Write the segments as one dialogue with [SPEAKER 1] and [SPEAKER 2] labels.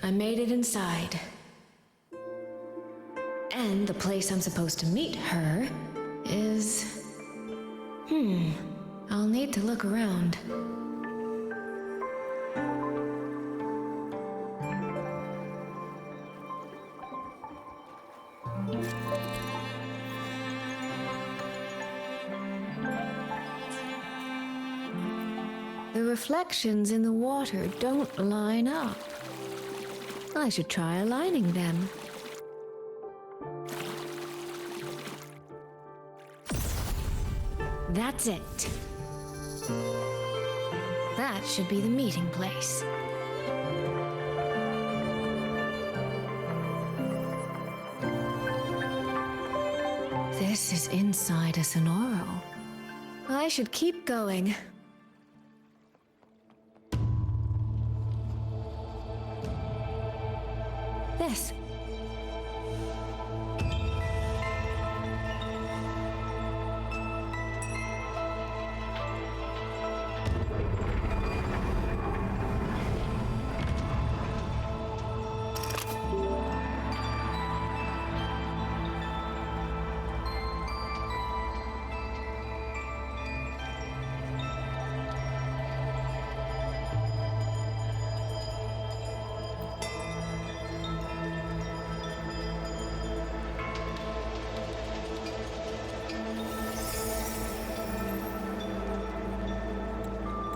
[SPEAKER 1] I made it inside. And the place I'm supposed to meet her is... I'll need to look around. The reflections in the water don't line up. I should try aligning them. That's it. That should be the meeting place. This is inside a Sonoro. I should keep going. This.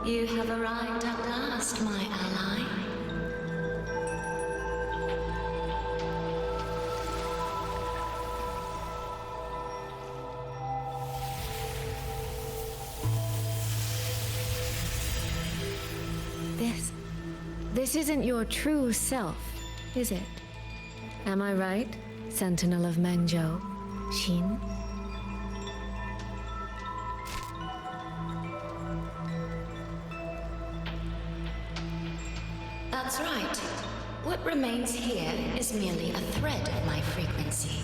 [SPEAKER 2] You have arrived at last, my ally.
[SPEAKER 1] This isn't your true self, is it? Am I right, Sentinel of Mengzhou, Xin?
[SPEAKER 2] That's right. What remains here is merely a thread of my frequency.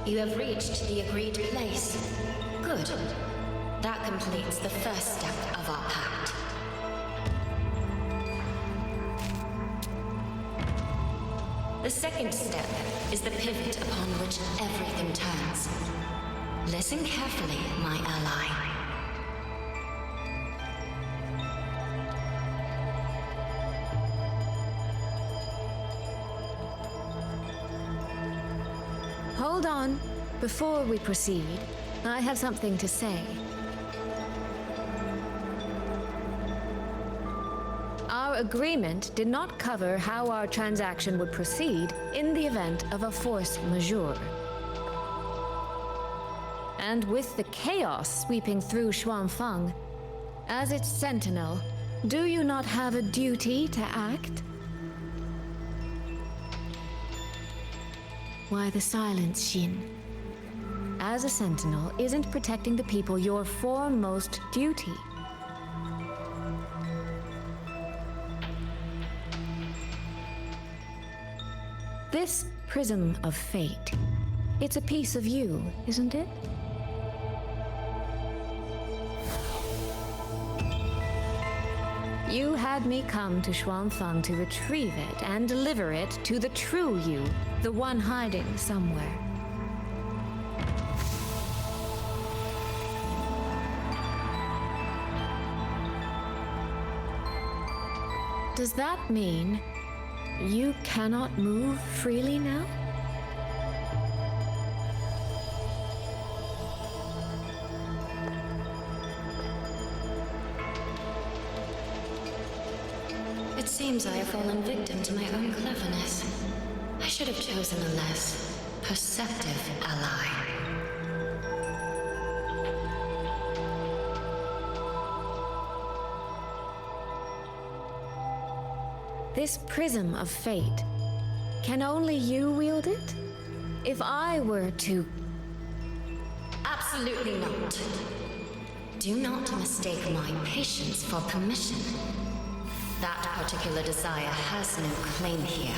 [SPEAKER 2] You have reached the agreed place. Good. That completes the first step of our pact. The second step is the pivot upon which everything turns. Listen carefully, my ally.
[SPEAKER 1] Hold on. Before we proceed, I have something to say. Our agreement did not cover how our transaction would proceed in the event of a force majeure. And with the chaos sweeping through Xuanglin, as its sentinel, do you not have a duty to act? Why the silence, Xin? As a sentinel, isn't protecting the people your foremost duty? This prism of fate, it's a piece of you, isn't it? You had me come to Xuanglin to retrieve it and deliver it to the true you, the one hiding somewhere. Does that mean you cannot move freely now?
[SPEAKER 2] It seems I have fallen victim to my own cleverness. I should have chosen a less perceptive ally.
[SPEAKER 1] This prism of fate, can only you wield it? If I were to...
[SPEAKER 2] Absolutely not. Do not mistake my patience for permission. That particular desire has no claim here.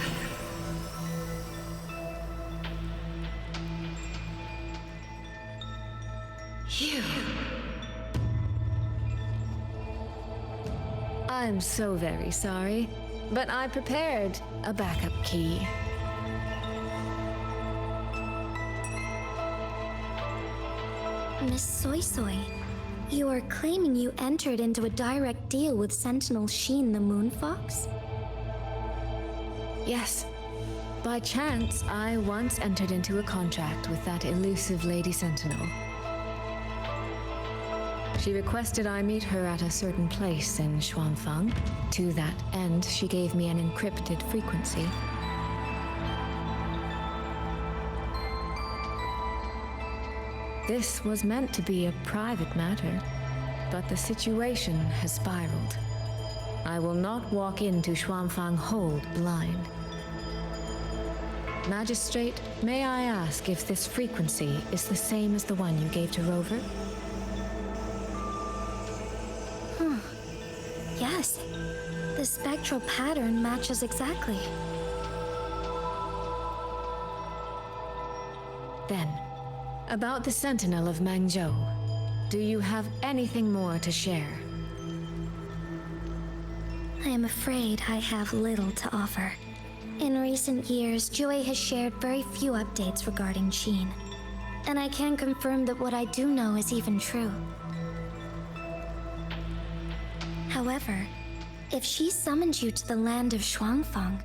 [SPEAKER 2] You...
[SPEAKER 1] I'm so very sorry, but I prepared a backup key.
[SPEAKER 3] Miss Soy Soy, you are claiming you entered into a direct deal with Sentinel Sheen the Moonfox?
[SPEAKER 1] Yes. By chance, I once entered into a contract with that elusive Lady Sentinel. She requested I meet her at a certain place in Xuanfang. To that end, she gave me an encrypted frequency. This was meant to be a private matter, but the situation has spiraled. I will not walk into Xuanfang Hold blind. Magistrate, may I ask if this frequency is the same as the one you gave to Rover?
[SPEAKER 3] Yes. The spectral pattern matches exactly.
[SPEAKER 1] Then, about the Sentinel of Mangzhou, do you have anything more to share?
[SPEAKER 3] I am afraid I have little to offer. In recent years, Jue has shared very few updates regarding Sheen, and I can confirm that what I do know is even true. However, if she summoned you to the land of Xuanfang,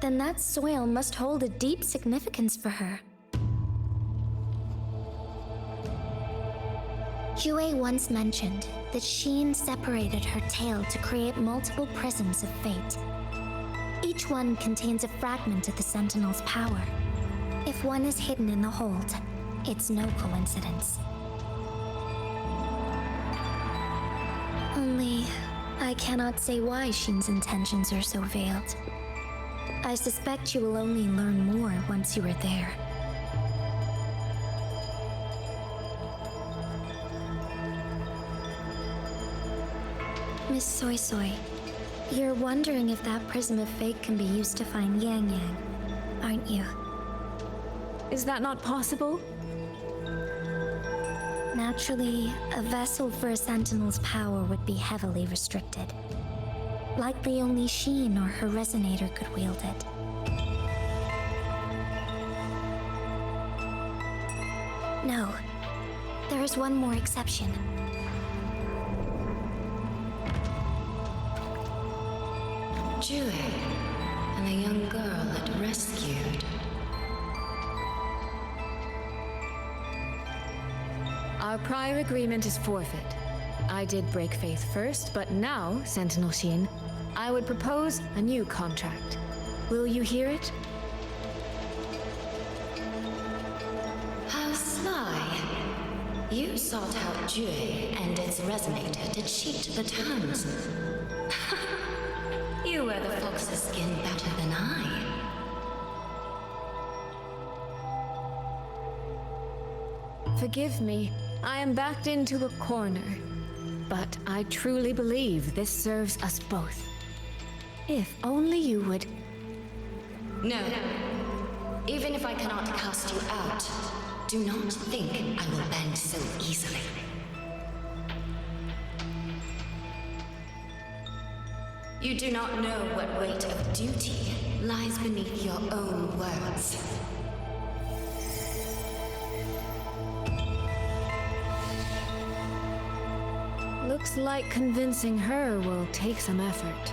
[SPEAKER 3] then that soil must hold a deep significance for her. Jue once mentioned that Sheen separated her tail to create multiple prisms of fate. Each one contains a fragment of the Sentinel's power. If one is hidden in the hold, it's no coincidence. Only, I cannot say why Sheen's intentions are so veiled. I suspect you will only learn more once you are there. Miss Soy Soy, you're wondering if that prism of fate can be used to find Yang Yang, aren't you?
[SPEAKER 1] Is that not possible?
[SPEAKER 3] Naturally, a vessel for a Sentinel's power would be heavily restricted. Likely only Sheen or her resonator could wield it. No, there is one more exception.
[SPEAKER 2] Jue and the young girl it rescued.
[SPEAKER 1] Our prior agreement is forfeit. I did break faith first, but now, Sentinel Sheen, I would propose a new contract. Will you hear it?
[SPEAKER 2] How sly. You sought out Jue and its resonator to cheat the terms. You wear the fox's skin better than I.
[SPEAKER 1] Forgive me, I am backed into a corner. But I truly believe this serves us both. If only you would...
[SPEAKER 2] No. Even if I cannot cast you out, do not think I will bend so easily. You do not know what weight of duty lies beneath your own words.
[SPEAKER 1] Looks like convincing her will take some effort.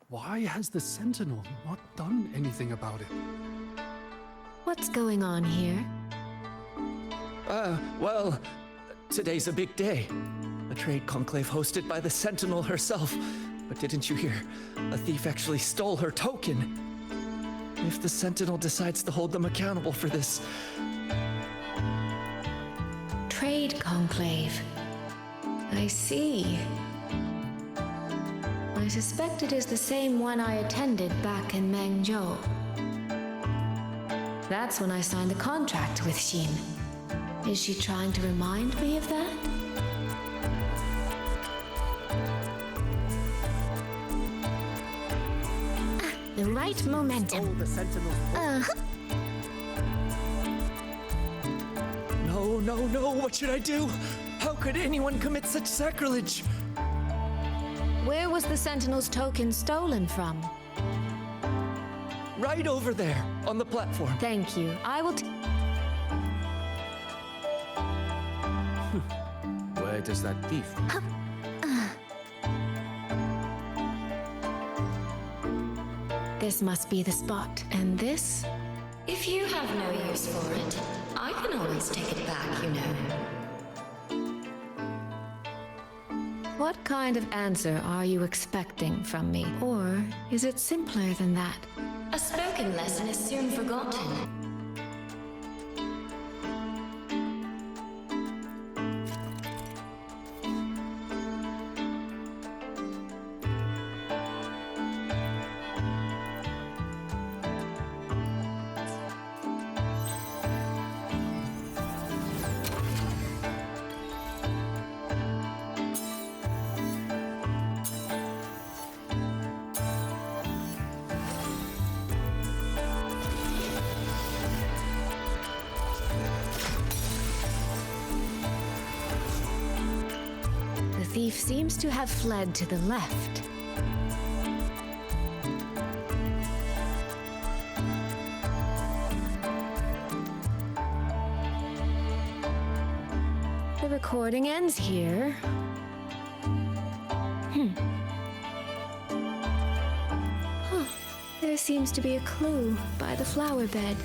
[SPEAKER 4] Why has the Sentinel not done anything about it?
[SPEAKER 1] What's going on here?
[SPEAKER 5] Well, today's a big day. A trade conclave hosted by the Sentinel herself. But didn't you hear? A thief actually stole her token. If the Sentinel decides to hold them accountable for this...
[SPEAKER 1] Trade conclave. I see. I suspect it is the same one I attended back in Mangzhou. That's when I signed the contract with Sheen. Is she trying to remind me of that?
[SPEAKER 3] The right momentum.
[SPEAKER 4] The Sentinels.
[SPEAKER 5] No, no, no, what should I do? How could anyone commit such sacrilege?
[SPEAKER 1] Where was the Sentinel's token stolen from?
[SPEAKER 5] Right over there, on the platform.
[SPEAKER 1] Thank you. I will
[SPEAKER 4] Where does that thief?
[SPEAKER 1] This must be the spot. And this?
[SPEAKER 2] If you have no use for it, I can always take it back, you know.
[SPEAKER 1] What kind of answer are you expecting from me? Or is it simpler than that?
[SPEAKER 2] A spoken lesson is soon forgotten.
[SPEAKER 1] The thief seems to have fled to the left. The recording ends here. Huh. There seems to be a clue by the flower bed.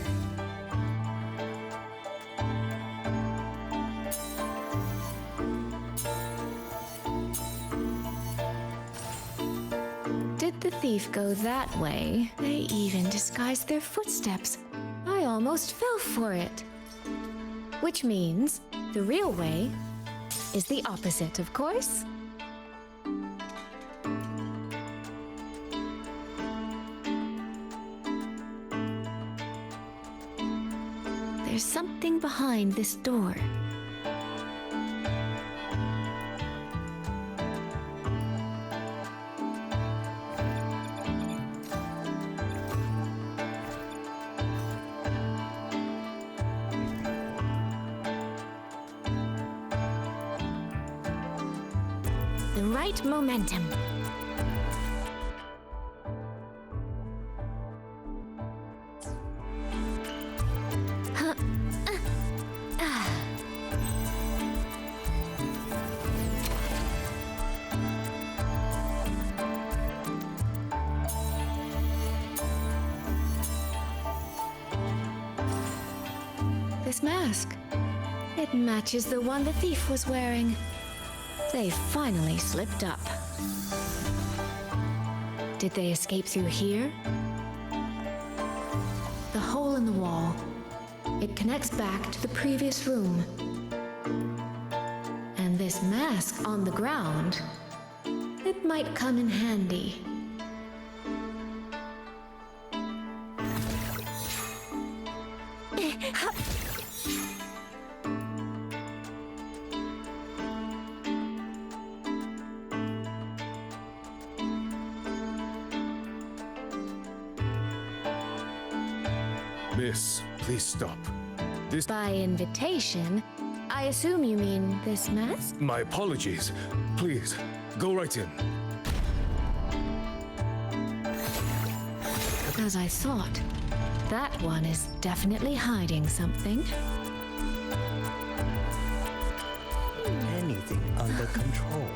[SPEAKER 1] Did the thief go that way? They even disguised their footsteps. I almost fell for it. Which means the real way is the opposite, of course. There's something behind this door. The right momentum. This mask. It matches the one the thief was wearing. They finally slipped up. Did they escape through here? The hole in the wall. It connects back to the previous room. And this mask on the ground, it might come in handy.
[SPEAKER 6] Miss, please stop. This...
[SPEAKER 1] By invitation, I assume you mean this mask?
[SPEAKER 6] My apologies. Please, go right in.
[SPEAKER 1] As I thought, that one is definitely hiding something.
[SPEAKER 7] Anything under control.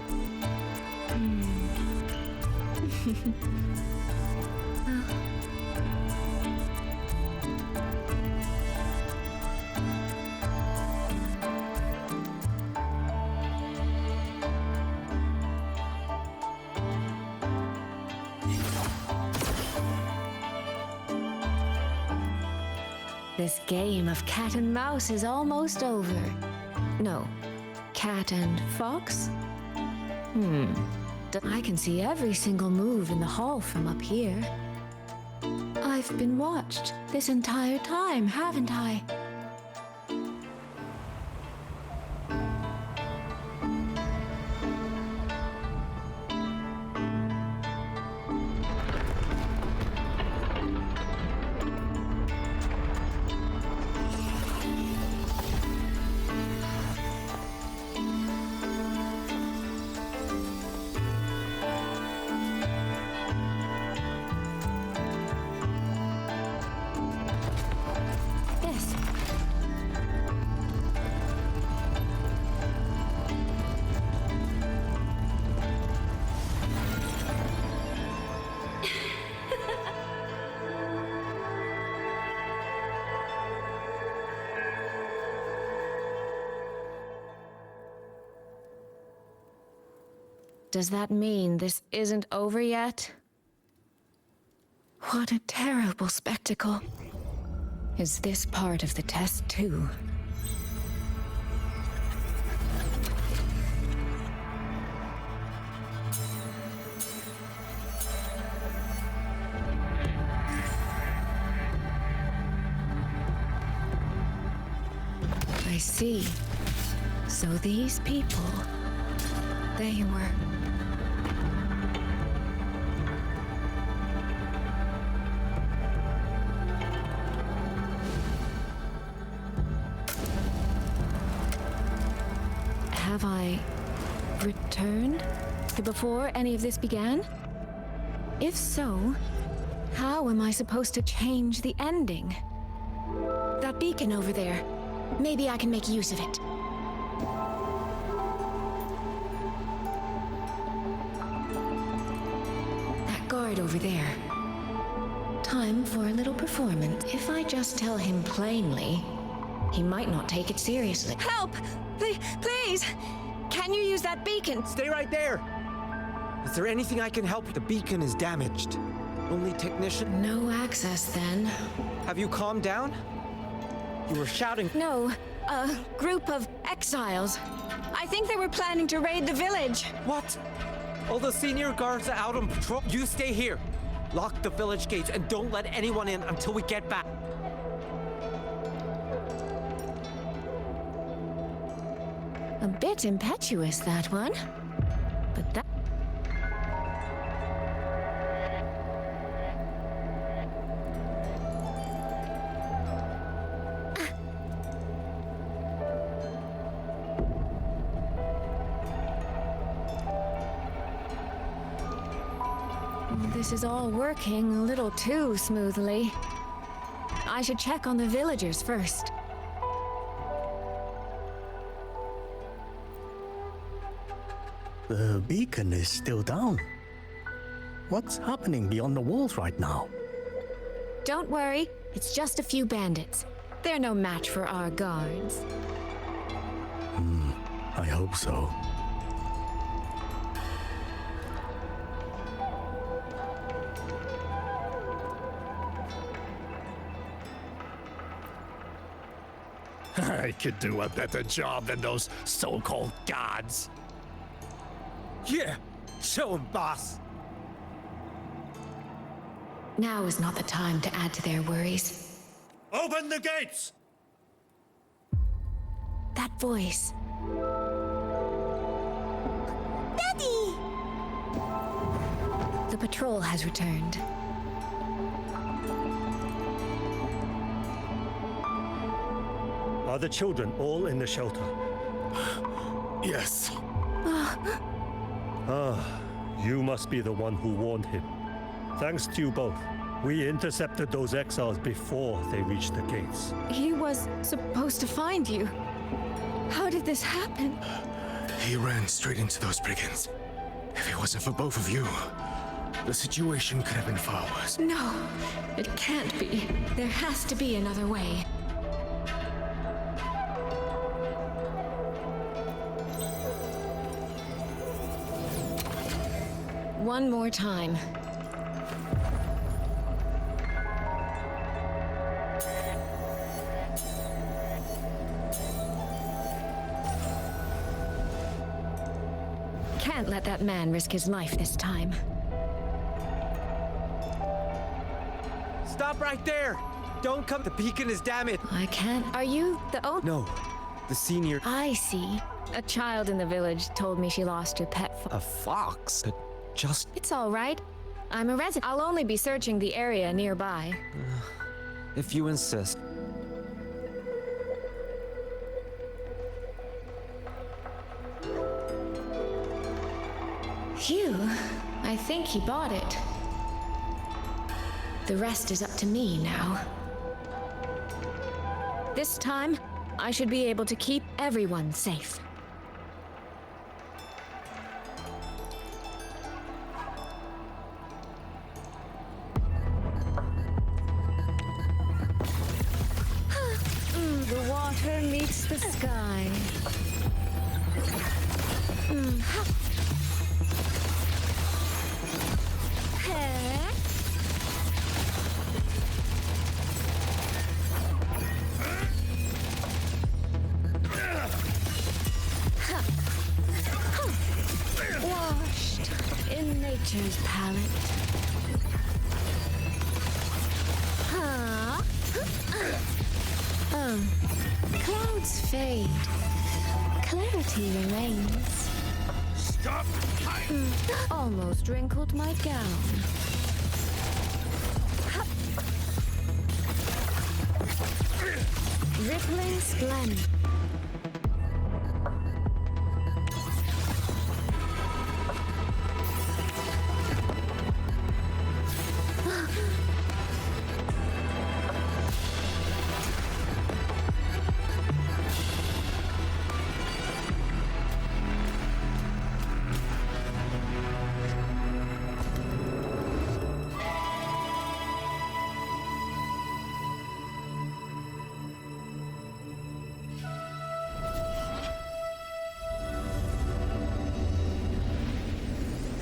[SPEAKER 1] This game of cat and mouse is almost over. No, cat and fox? I can see every single move in the hall from up here. I I've been watched this entire time, haven't I? Does that mean this isn't over yet? What a terrible spectacle. Is this part of the test too? I see. So these people, they were... Have I returned to before any of this began? If so, how am I supposed to change the ending? That beacon over there, maybe I can make use of it. That guard over there. Time for a little performance. If I just tell him plainly, he might not take it seriously. Help! Please! Can you use that beacon?
[SPEAKER 7] Stay right there! Is there anything I can help? The beacon is damaged. Only technician?
[SPEAKER 1] No access, then.
[SPEAKER 7] Have you calmed down? You were shouting.
[SPEAKER 1] No, a group of exiles. I think they were planning to raid the village.
[SPEAKER 7] What? All the senior guards are out on patrol. You stay here. Lock the village gates and don't let anyone in until we get back.
[SPEAKER 1] A bit impetuous, that one. But that... This is all working a little too smoothly. I should check on the villagers first.
[SPEAKER 8] The beacon is still down. What's happening beyond the walls right now?
[SPEAKER 1] Don't worry, it's just a few bandits. They're no match for our guards.
[SPEAKER 8] I hope so.
[SPEAKER 4] I could do a better job than those so-called gods.
[SPEAKER 7] Yeah, show him, boss.
[SPEAKER 1] Now is not the time to add to their worries.
[SPEAKER 6] Open the gates!
[SPEAKER 1] That voice.
[SPEAKER 3] Daddy!
[SPEAKER 1] The patrol has returned.
[SPEAKER 9] Are the children all in the shelter?
[SPEAKER 6] Yes.
[SPEAKER 9] You must be the one who warned him. Thanks to you both, we intercepted those exiles before they reached the gates.
[SPEAKER 1] He was supposed to find you. How did this happen?
[SPEAKER 6] He ran straight into those brigands. If it wasn't for both of you, the situation could have been far worse.
[SPEAKER 1] No, it can't be. There has to be another way. One more time. Can't let that man risk his life this time.
[SPEAKER 7] Stop right there! Don't come. The beacon is damaged.
[SPEAKER 1] I can't. Are you the owner?
[SPEAKER 7] No, the senior.
[SPEAKER 1] I see. A child in the village told me she lost her pet
[SPEAKER 7] A fox could just.
[SPEAKER 1] It's all right. I'm a resident. I'll only be searching the area nearby.
[SPEAKER 7] If you insist.
[SPEAKER 1] Phew. I think he bought it. The rest is up to me now. This time, I should be able to keep everyone safe. The water meets the sky. Washed in nature's palette. Clouds fade. Clarity remains.
[SPEAKER 4] Stop!
[SPEAKER 1] Almost wrinkled my gown. Rippling splendor.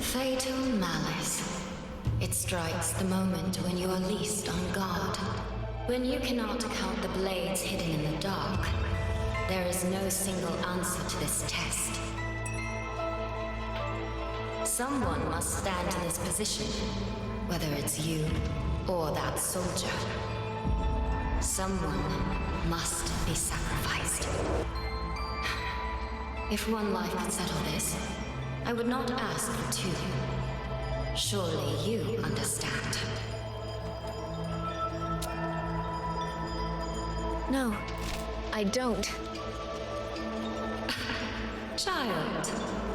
[SPEAKER 2] Fatal malice. It strikes the moment when you are least on guard. When you cannot count the blades hidden in the dark, there is no single answer to this test. Someone must stand in this position, whether it's you or that soldier. Someone must be sacrificed. If one life could settle this, I would not ask for two. Surely you understand.
[SPEAKER 1] No, I don't.
[SPEAKER 2] Child,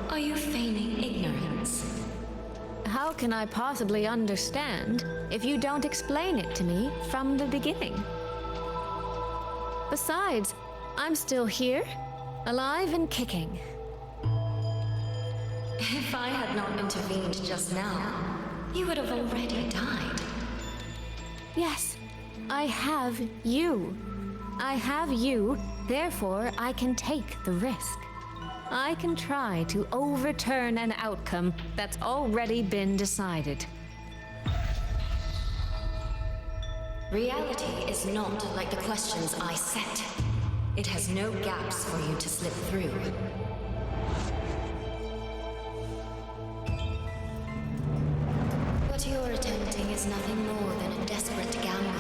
[SPEAKER 2] are you feigning ignorance?
[SPEAKER 1] How can I possibly understand if you don't explain it to me from the beginning? Besides, I'm still here, alive and kicking.
[SPEAKER 2] If I had not intervened just now, you would have already died.
[SPEAKER 1] Yes, I have you. I have you, therefore I can take the risk. I can try to overturn an outcome that's already been decided.
[SPEAKER 2] Reality is not like the questions I set. It has no gaps for you to slip through. What you're attempting is nothing more than a desperate gamble.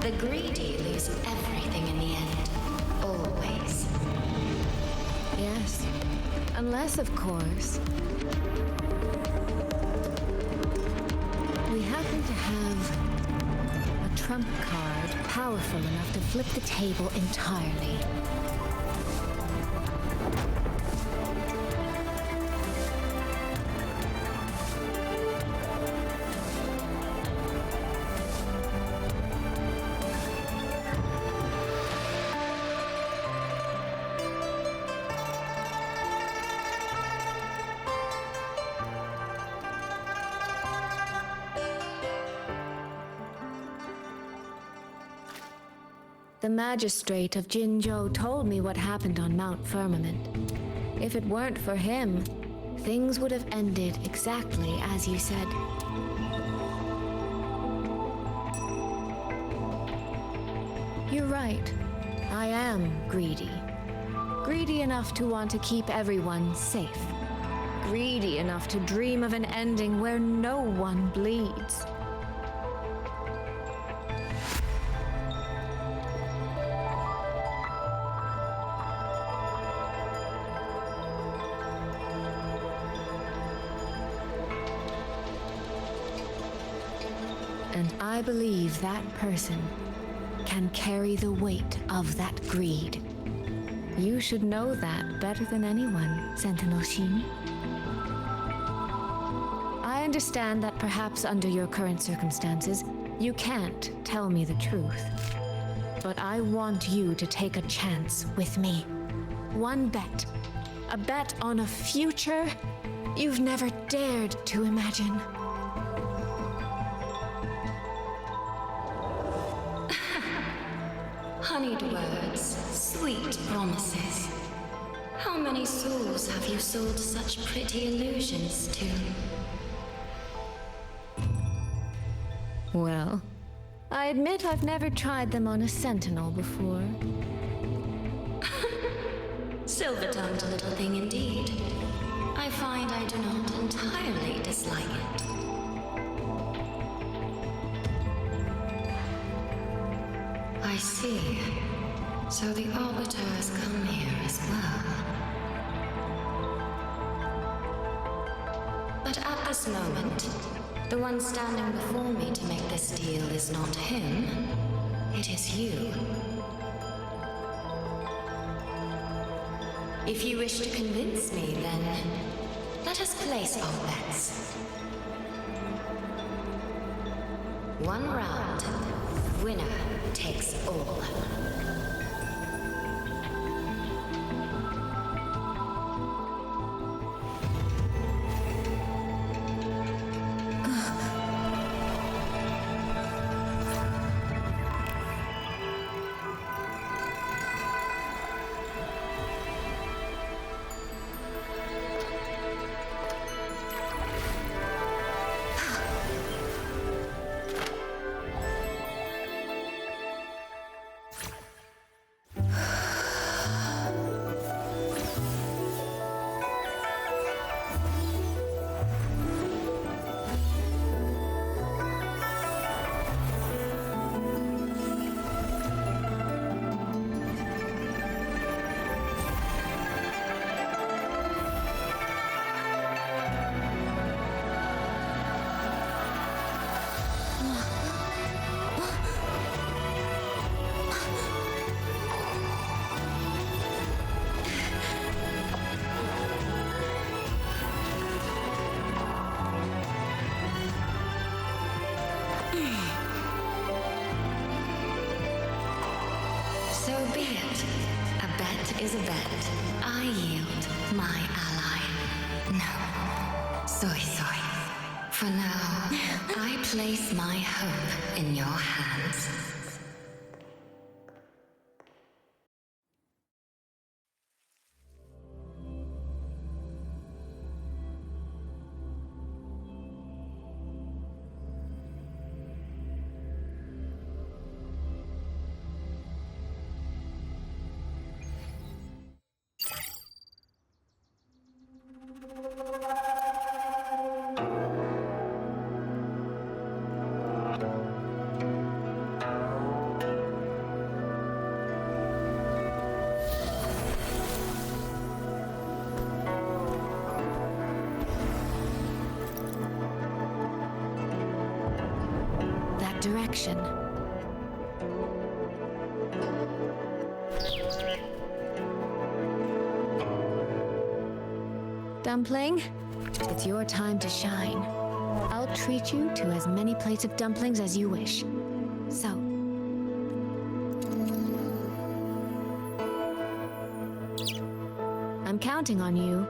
[SPEAKER 2] The greedy lose everything in the end. Always.
[SPEAKER 1] Yes, unless, of course, we happen to have a trump card powerful enough to flip the table entirely. The magistrate of Jinzhou told me what happened on Mount Firmament. If it weren't for him, things would have ended exactly as you said. You're right. I am greedy. Greedy enough to want to keep everyone safe. Greedy enough to dream of an ending where no one bleeds. And I believe that person can carry the weight of that greed. You should know that better than anyone, Sentinel Shin. I understand that perhaps under your current circumstances, you can't tell me the truth. But I want you to take a chance with me. One bet. A bet on a future you've never dared to imagine.
[SPEAKER 2] Honeyed words, sweet promises. How many souls have you sold such pretty illusions to?
[SPEAKER 1] Well, I admit I've never tried them on a sentinel before.
[SPEAKER 2] Silver-tongued little thing indeed. I find I do not entirely dislike it. I see. So the Arbiter has come here as well. But at this moment, the one standing before me to make this deal is not him. It is you. If you wish to convince me, then let us place our bets. One round. Winner takes all. So be it. A bet is a bet. I yield my ally. No. Soy. For now, I place my hope in your hands.
[SPEAKER 1] Direction. Dumpling, it's your time to shine. I'll treat you to as many plates of dumplings as you wish. So, I'm counting on you.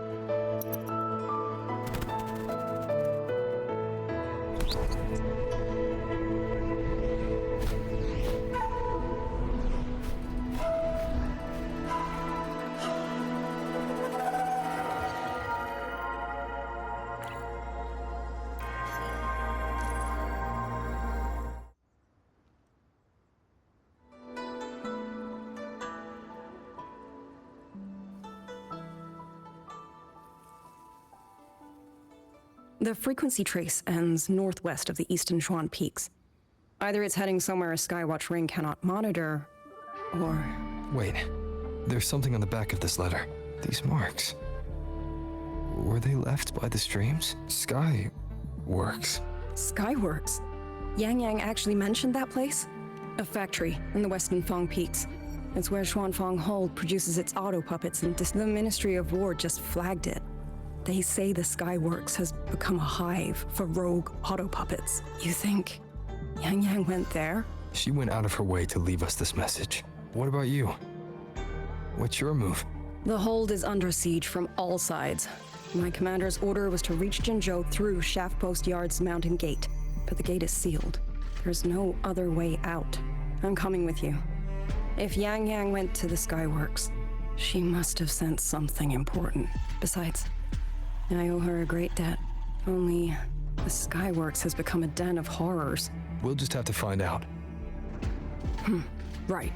[SPEAKER 10] The frequency trace ends northwest of the eastern Xuan Peaks. Either it's heading somewhere a Skywatch ring cannot monitor, or...
[SPEAKER 11] Wait, there's something on the back of this letter. These marks. Were they left by the streams? Skyworks.
[SPEAKER 10] Skyworks? Yang Yang actually mentioned that place? A factory in the western Fang Peaks. It's where Xuanfang Hold produces its auto puppets, and the Ministry of War just flagged it. They say the Skyworks has become a hive for rogue auto puppets. You think Yang Yang went there?
[SPEAKER 11] She went out of her way to leave us this message. What about you? What's your move?
[SPEAKER 10] The hold is under siege from all sides. My commander's order was to reach Jinzhou through Shaft Post Yard's mountain gate, but the gate is sealed. There's no other way out. I'm coming with you. If Yang Yang went to the Skyworks, she must have sent something important. Besides, I owe her a great debt. Only the Skyworks has become a den of horrors.
[SPEAKER 11] We'll just have to find out.
[SPEAKER 10] Right.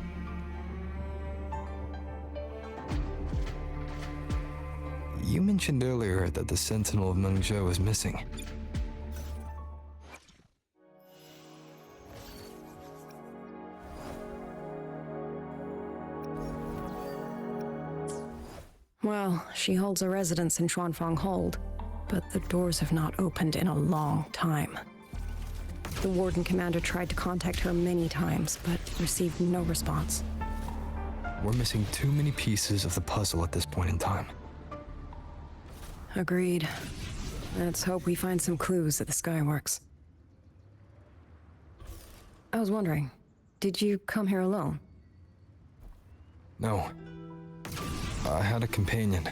[SPEAKER 11] You mentioned earlier that the Sentinel of Mengzhou is missing.
[SPEAKER 10] Well, she holds a residence in Xuanfang Hold, but the doors have not opened in a long time. The Warden Commander tried to contact her many times, but received no response.
[SPEAKER 11] We're missing too many pieces of the puzzle at this point in time.
[SPEAKER 10] Agreed. Let's hope we find some clues at the Skyworks. I was wondering, did you come here alone?
[SPEAKER 11] No. I had a companion.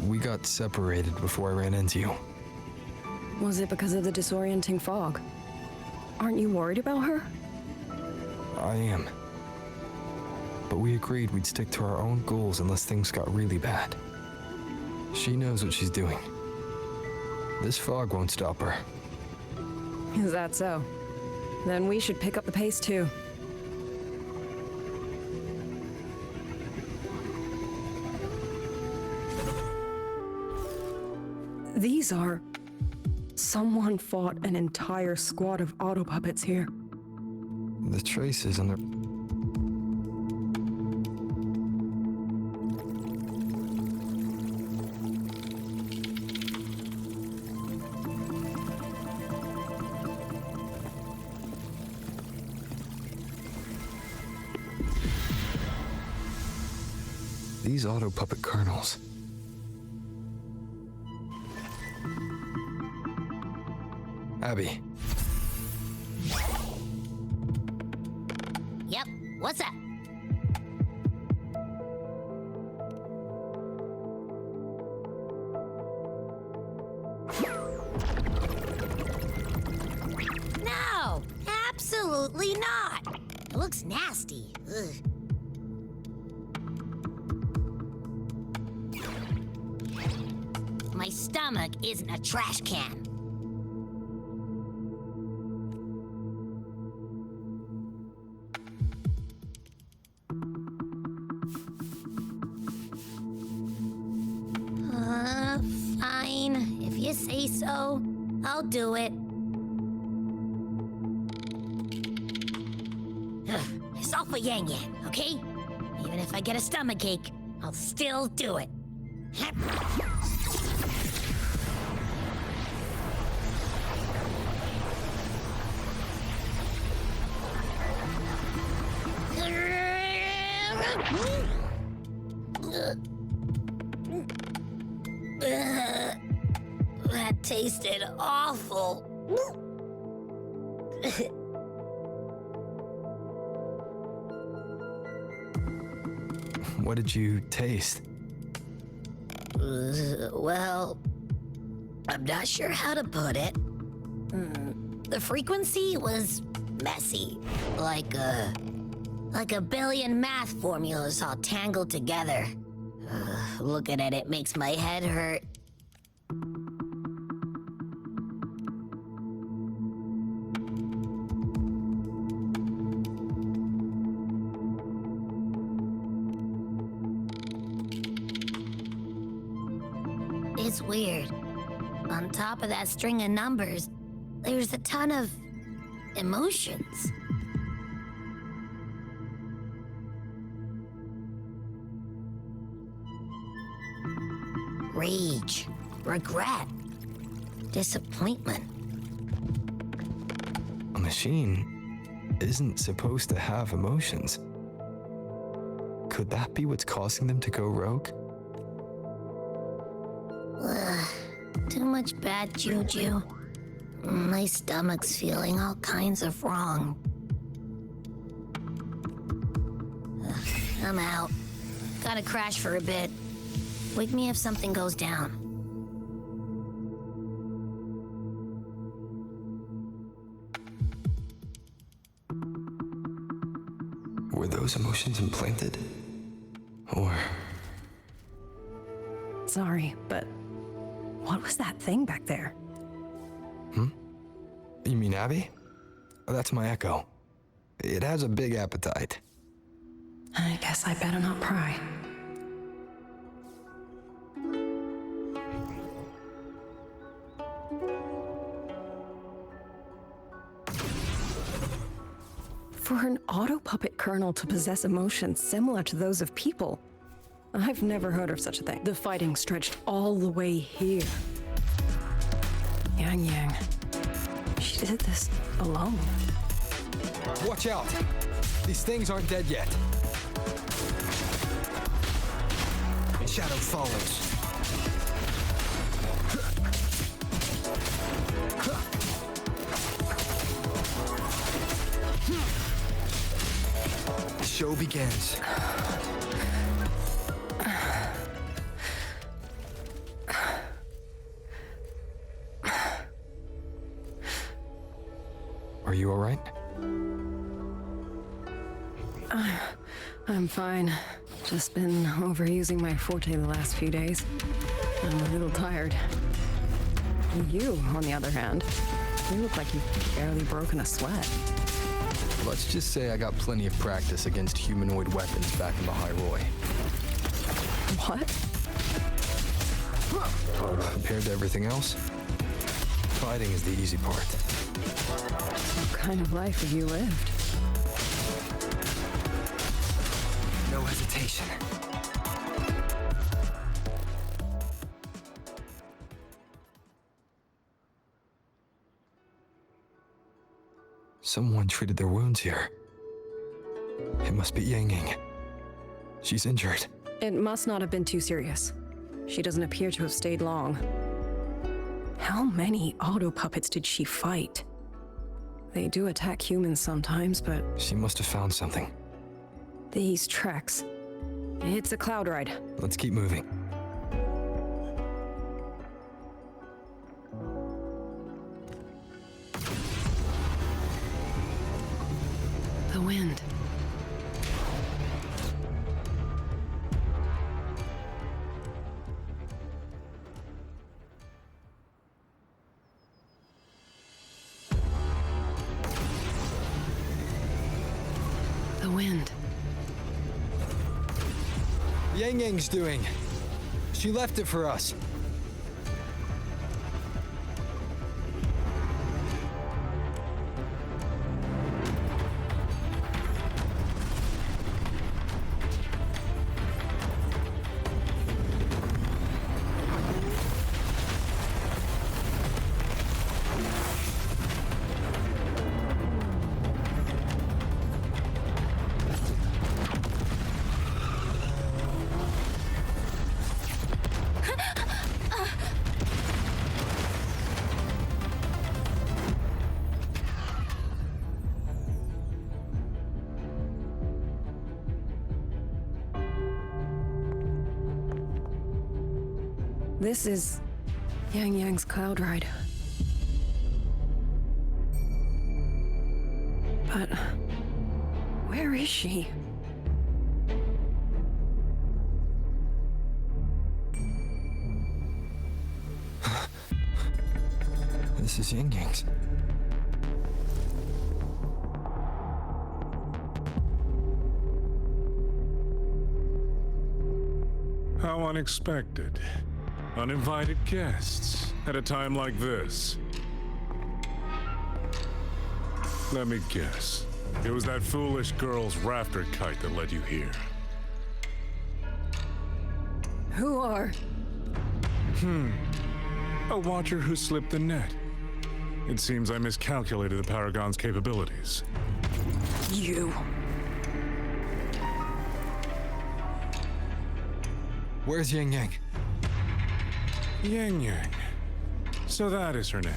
[SPEAKER 11] We got separated before I ran into you.
[SPEAKER 10] Was it because of the disorienting fog? Aren't you worried about her?
[SPEAKER 11] I am. But we agreed we'd stick to our own goals unless things got really bad. She knows what she's doing. This fog won't stop her.
[SPEAKER 10] Is that so? Then we should pick up the pace too. These are... Someone fought an entire squad of auto puppets here.
[SPEAKER 11] The traces on their... These auto puppet kernels. Abby.
[SPEAKER 12] Yep, what's up? No, absolutely not. It looks nasty. Ugh. My stomach isn't a trash can. Fine. If you say so, I'll do it. It's all for Yang Yang, okay? Even if I get a stomachache, I'll still do it. That tasted awful.
[SPEAKER 11] What did you taste?
[SPEAKER 12] Well, I'm not sure how to put it. The frequency was messy, like a billion math formulas all tangled together. Looking at it makes my head hurt. It's weird. On top of that string of numbers, there's a ton of emotions. Rage, regret, disappointment.
[SPEAKER 11] A machine isn't supposed to have emotions. Could that be what's causing them to go rogue?
[SPEAKER 12] Ugh, too much bad juju. My stomach's feeling all kinds of wrong. Ugh, I'm out. Gotta crash for a bit. Wake me if something goes down.
[SPEAKER 11] Were those emotions implanted? Or...
[SPEAKER 10] Sorry, but what was that thing back there?
[SPEAKER 11] You mean Abby? That's my echo. It has a big appetite.
[SPEAKER 10] I guess I better not pry. For an auto puppet kernel to possess emotions similar to those of people, I've never heard of such a thing. The fighting stretched all the way here. Yang Yang. She did this alone.
[SPEAKER 11] Watch out! These things aren't dead yet. Shadow follows. The show begins. Are you all right?
[SPEAKER 10] I'm fine. Just been overusing my forte the last few days. I'm a little tired. You, on the other hand, you look like you've barely broken a sweat.
[SPEAKER 11] Let's just say I got plenty of practice against humanoid weapons back in the High Roy.
[SPEAKER 10] What?
[SPEAKER 11] Compared to everything else, fighting is the easy part.
[SPEAKER 10] What kind of life have you lived?
[SPEAKER 11] No hesitation. Someone treated their wounds here. It must be Yang Yang. She's injured.
[SPEAKER 10] It must not have been too serious. She doesn't appear to have stayed long. How many auto puppets did she fight? They do attack humans sometimes, but...
[SPEAKER 11] She must have found something.
[SPEAKER 10] These treks. It's a cloud ride.
[SPEAKER 11] Let's keep moving.
[SPEAKER 10] The wind. The wind.
[SPEAKER 11] Yang Yang's doing. She left it for us.
[SPEAKER 10] This is Yang Yang's cloud ride. But where is she?
[SPEAKER 11] This is Yang Yang's.
[SPEAKER 4] How unexpected.
[SPEAKER 13] Uninvited guests at a time like this. Let me guess. It was that foolish girl's rafter kite that led you here.
[SPEAKER 10] Who are?
[SPEAKER 13] A watcher who slipped the net. It seems I miscalculated the Paragon's capabilities.
[SPEAKER 10] You.
[SPEAKER 11] Where's Yang Yang?
[SPEAKER 13] Yang Yang. So that is her name.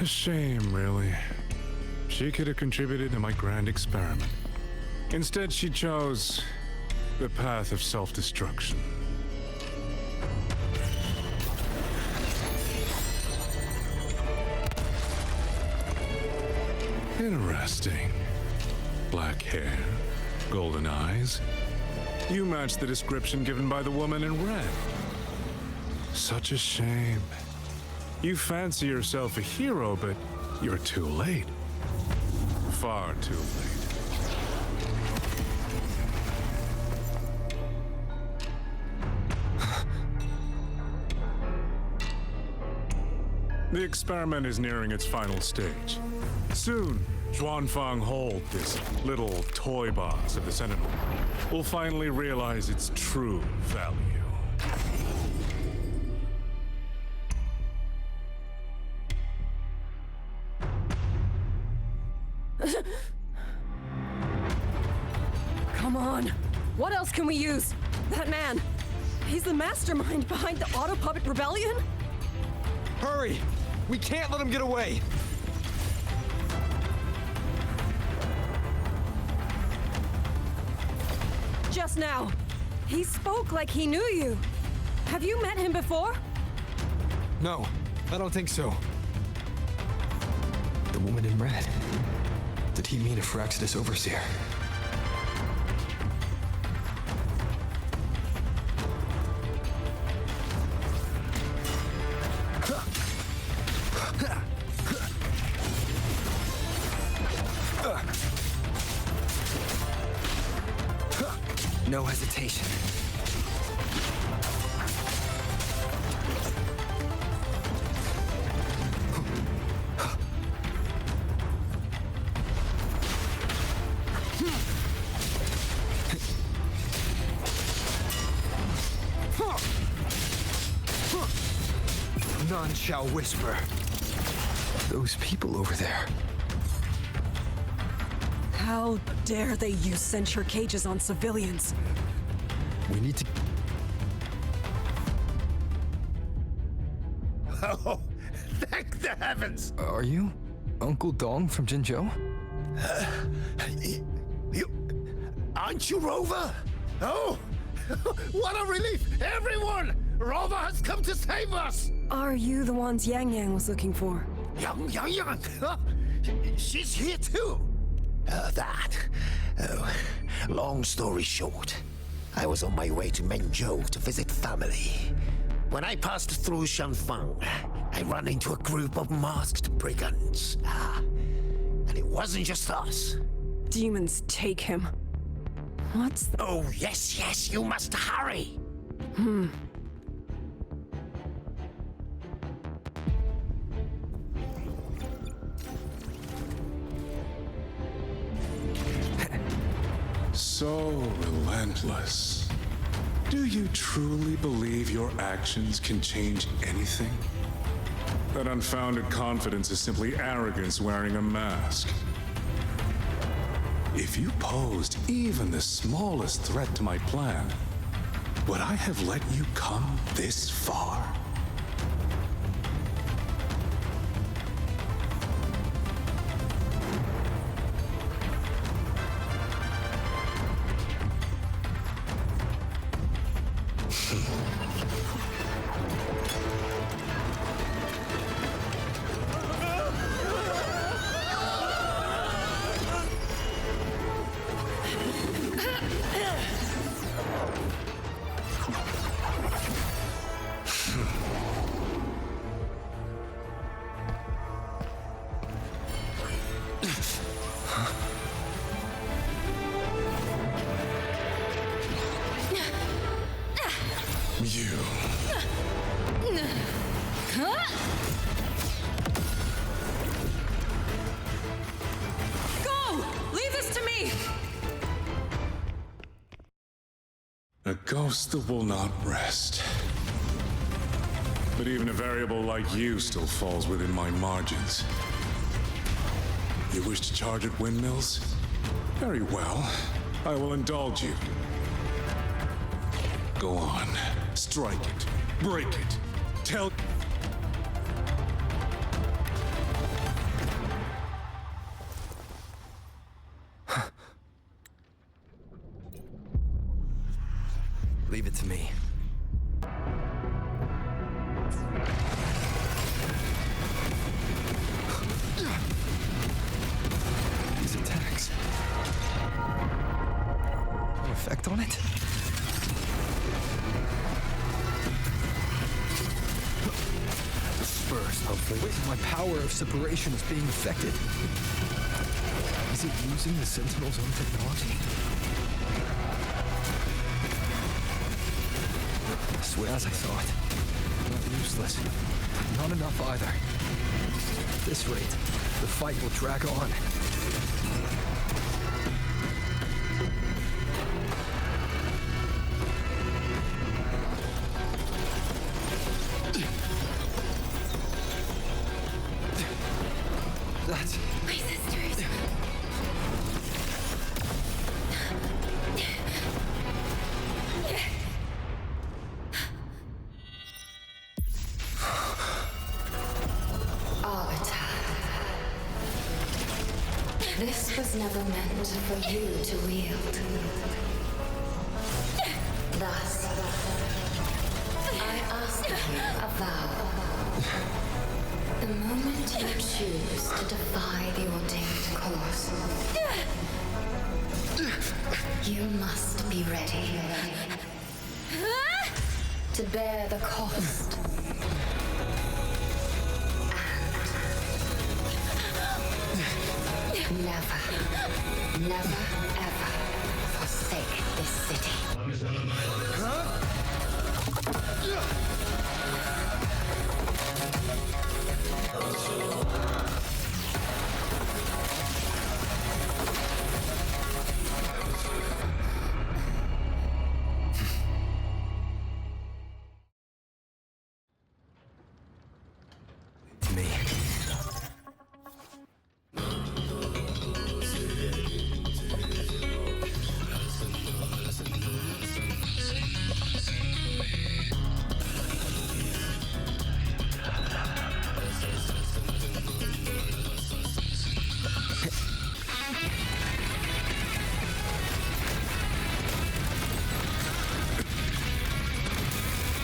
[SPEAKER 13] A shame, really. She could have contributed to my grand experiment. Instead, she chose the path of self-destruction. Interesting. Black hair, golden eyes. You match the description given by the woman in red. Such a shame. You fancy yourself a hero, but you're too late. Far too late. The experiment is nearing its final stage. Soon, Xuanfang Hold, this little toy box of the Sentinel, will finally realize its true value.
[SPEAKER 10] Come on. What else can we use? That man. He's the mastermind behind the Auto Puppet Rebellion?
[SPEAKER 6] Hurry! We can't let him get away!
[SPEAKER 10] Just now. He spoke like he knew you. Have you met him before?
[SPEAKER 11] No, I don't think so. The woman in red. Did he mean a Firaxis overseer? No hesitation. None shall whisper. Those people over there.
[SPEAKER 10] How dare they use censure cages on civilians?
[SPEAKER 11] We need to...
[SPEAKER 4] Oh, thank the heavens!
[SPEAKER 11] Are you Uncle Dong from Jinzhou?
[SPEAKER 4] You... Aren't you Rover? Oh, what a relief! Everyone! Rover has come to save us!
[SPEAKER 10] Are you the ones Yang Yang was looking for?
[SPEAKER 4] Yang? Huh? She's here too! Long story short, I was on my way to Menzhou to visit family. When I passed through Shanfang, I ran into a group of masked brigands. And it wasn't just us.
[SPEAKER 10] Demons take him. What's the...
[SPEAKER 4] Oh, yes, you must hurry!
[SPEAKER 13] So relentless. Do you truly believe your actions can change anything? That unfounded confidence is simply arrogance wearing a mask. If you posed even the smallest threat to my plan, would I have let you come this far?
[SPEAKER 10] me!
[SPEAKER 13] A ghost that will not rest. But even a variable like you still falls within my margins. You wish to charge at windmills? Very well. I will indulge you. Go on. Strike it. Break it. Tell...
[SPEAKER 11] Leave it to me. These attacks. No effect on it? The spurs, hopefully. Wait, my power of separation is being affected. Is it using the Sentinel's own technology? I swear, as I thought. Not useless. Not enough either. At this rate, the fight will drag on. That's...
[SPEAKER 2] My sisters. This was never meant for you to wield. Thus, I ask of you a vow. The moment you choose to defy the ordained course, you must be ready to bear the cost. Never, never, ever forsake this city.
[SPEAKER 11] Me.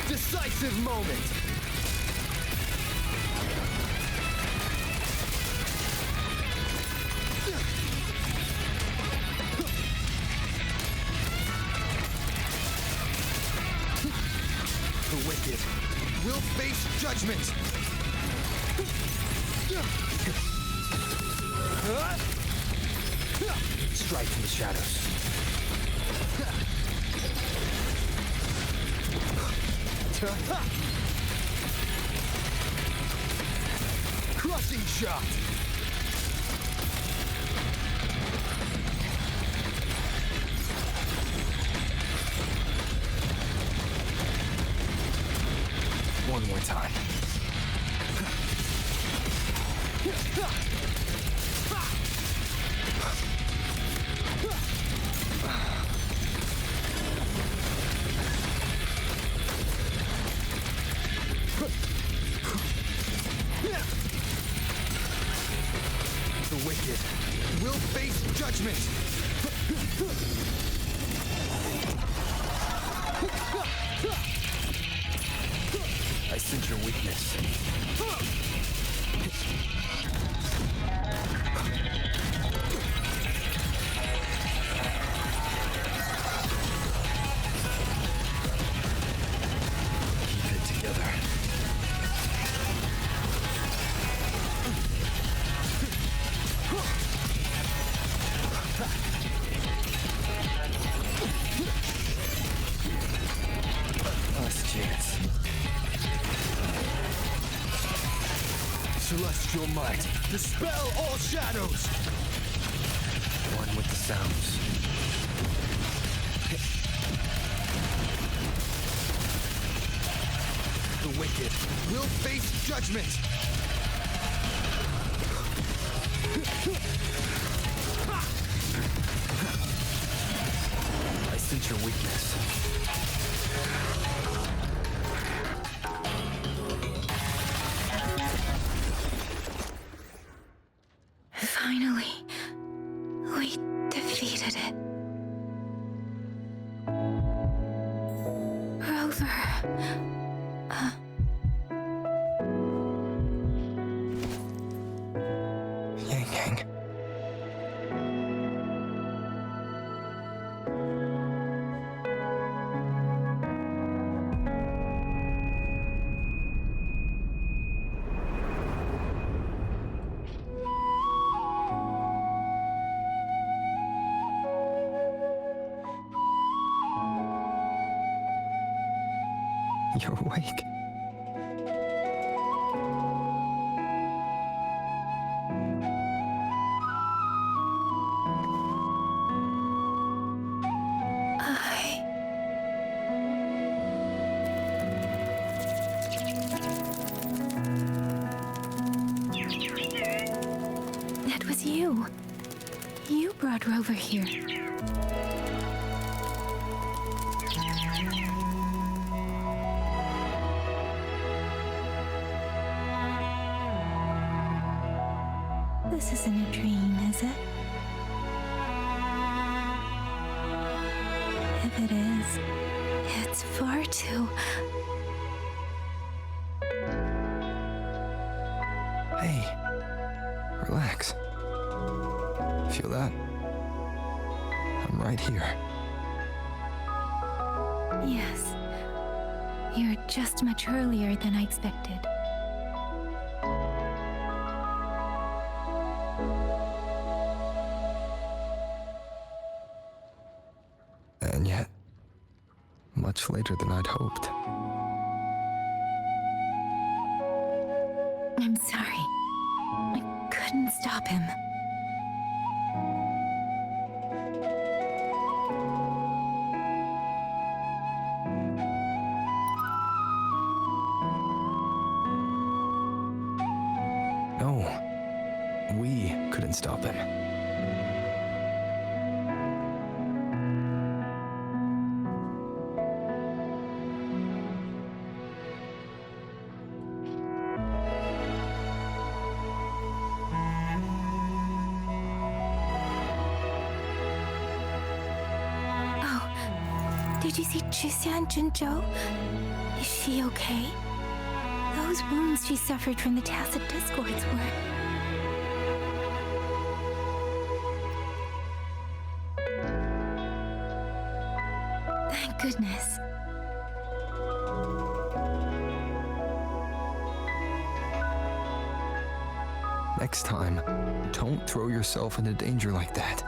[SPEAKER 11] Decisive moment! The wicked will face judgment! Strike from the shadows. Crushing shot! One more time. The wicked will face judgment! I sense your weakness. Keep it together. Last chance. Celestial might, dispel all shadows! One
[SPEAKER 7] with the sounds.
[SPEAKER 6] The wicked will face judgment!
[SPEAKER 7] I sense your weakness.
[SPEAKER 1] Finally, we defeated it. Rover.
[SPEAKER 11] Yang Yang. You're awake.
[SPEAKER 1] That was you. You brought Rover here. This isn't a dream, is it? If it is, it's far too...
[SPEAKER 11] Hey, relax. Feel that? I'm right here.
[SPEAKER 1] Yes. You're just much earlier than I expected.
[SPEAKER 11] And yet, much later than I'd hoped.
[SPEAKER 1] I'm sorry. I couldn't stop him.
[SPEAKER 11] No, we couldn't stop him.
[SPEAKER 1] Did you see Chixia and Jinzhou? Is she okay? Those wounds she suffered from the tacit discords were... Thank goodness.
[SPEAKER 11] Next time, don't throw yourself into danger like that.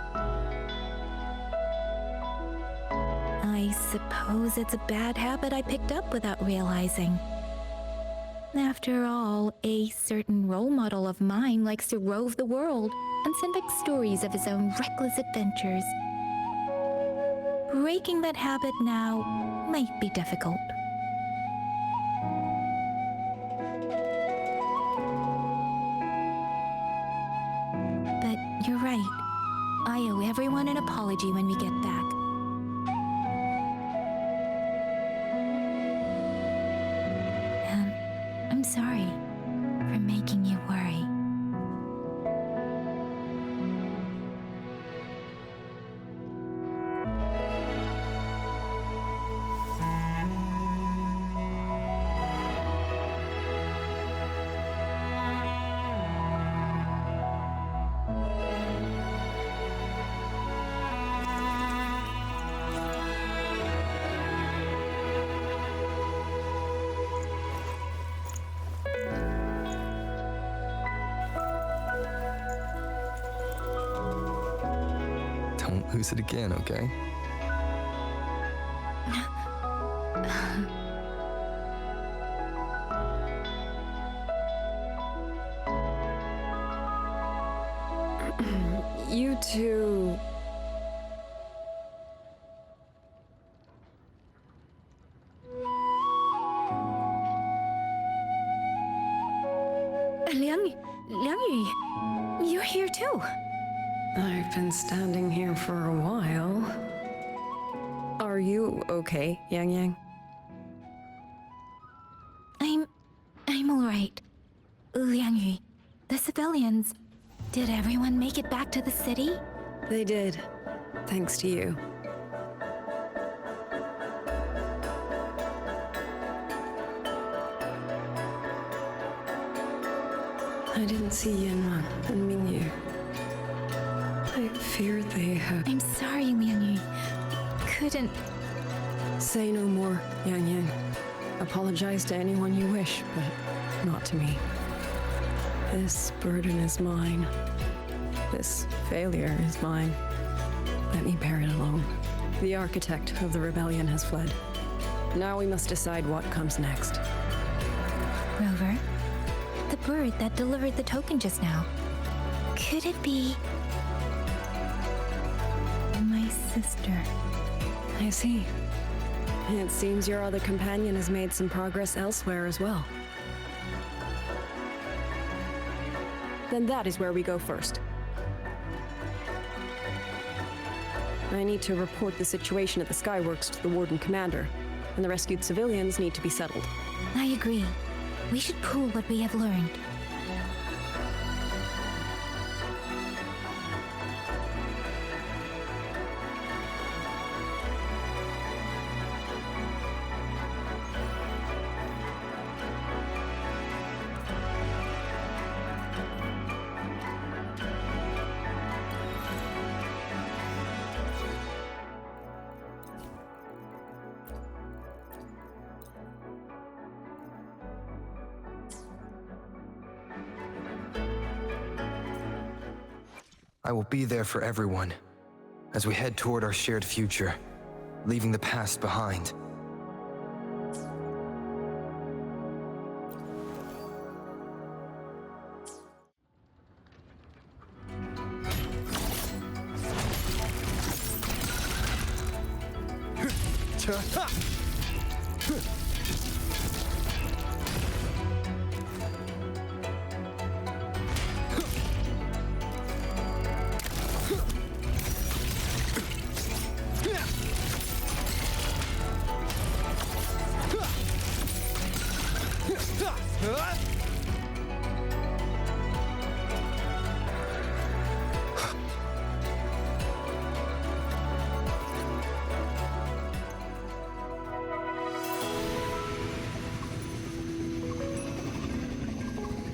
[SPEAKER 1] I suppose it's a bad habit I picked up without realizing. After all, a certain role model of mine likes to rove the world and send back stories of his own reckless adventures. Breaking that habit now might be difficult. But you're right. I owe everyone an apology when we get back. I'm sorry for making you worry.
[SPEAKER 11] Don't lose it again, okay?
[SPEAKER 10] You two
[SPEAKER 1] Liang Yu, you're here too.
[SPEAKER 10] I've been standing here for a while. Are you okay, Yang Yang?
[SPEAKER 1] I'm alright. Liang Yu, the civilians, did everyone make it back to the city?
[SPEAKER 10] They did, thanks to you. I didn't see Yanran and Mingyu. I fear they have...
[SPEAKER 1] I'm sorry, Liang Yu. Couldn't...
[SPEAKER 10] Say no more, Yang Yang. Apologize to anyone you wish, but not to me. This burden is mine. This failure is mine. Let me bear it alone. The architect of the rebellion has fled. Now we must decide what comes next.
[SPEAKER 1] Rover, the bird that delivered the token just now. Could it be... my sister?
[SPEAKER 10] I see. It seems your other companion has made some progress elsewhere as well. Then that is where we go first. I need to report the situation at the Skyworks to the Warden Commander, and the rescued civilians need to be settled.
[SPEAKER 1] I agree. We should pool what we have learned.
[SPEAKER 11] I will be there for everyone as we head toward our shared future, leaving the past behind.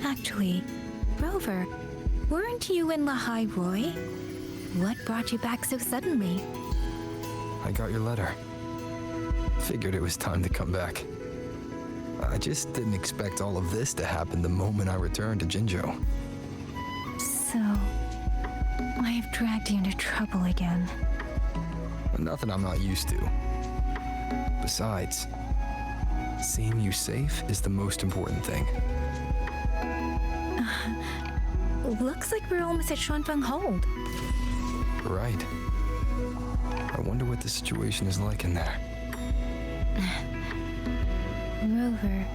[SPEAKER 1] Actually, Rover, weren't you in Lahai Roy? What brought you back so suddenly?
[SPEAKER 11] I got your letter. Figured it was time to come back. I just didn't expect all of this to happen the moment I returned to Jinzhou.
[SPEAKER 1] So, I have dragged you into trouble again.
[SPEAKER 11] Nothing I'm not used to. Besides, seeing you safe is the most important thing.
[SPEAKER 1] Looks like we're almost at Xuanglin Hold.
[SPEAKER 11] Right. I wonder what the situation is like in there.
[SPEAKER 1] Rover.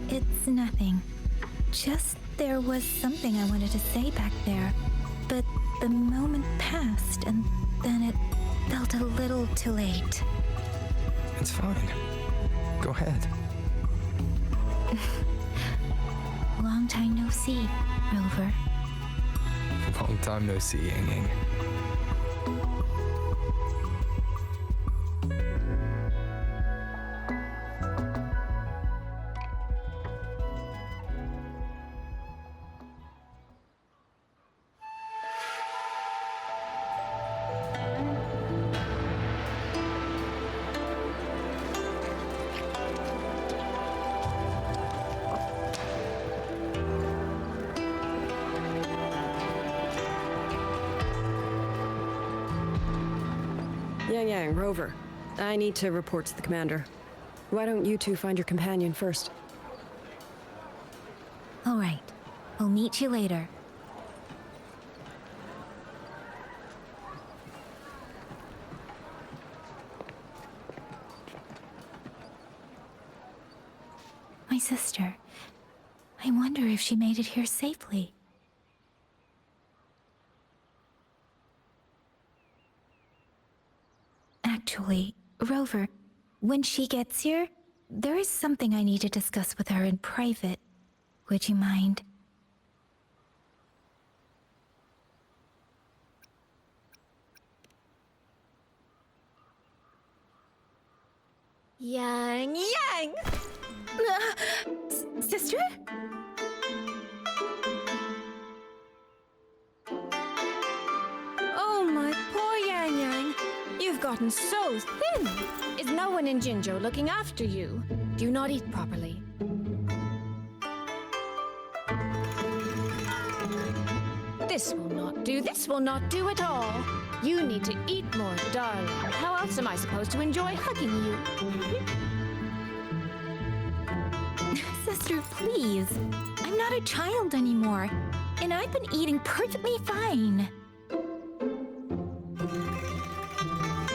[SPEAKER 1] It's nothing. Just there was something I wanted to say back there, but the moment passed and then it felt a little too late.
[SPEAKER 11] It's fine. Go ahead.
[SPEAKER 1] Long time no see, Rover.
[SPEAKER 11] Long time no see, Yang Yang.
[SPEAKER 10] Yang Yang, Rover. I need to report to the commander. Why don't you two find your companion first?
[SPEAKER 1] All right. I'll meet you later. I wonder if she made it here safely. Actually, Rover, when she gets here, there is something I need to discuss with her in private. Would you mind? Yang Yang! Sister? Oh, my poor Yang Yang. You've gotten so thin. Is no one in Jinzhou looking after you? Do you not eat properly? This will not do. This will not do at all. You need to eat more, darling. How else am I supposed to enjoy hugging you? Sister, please. I'm not a child anymore, and I've been eating perfectly fine.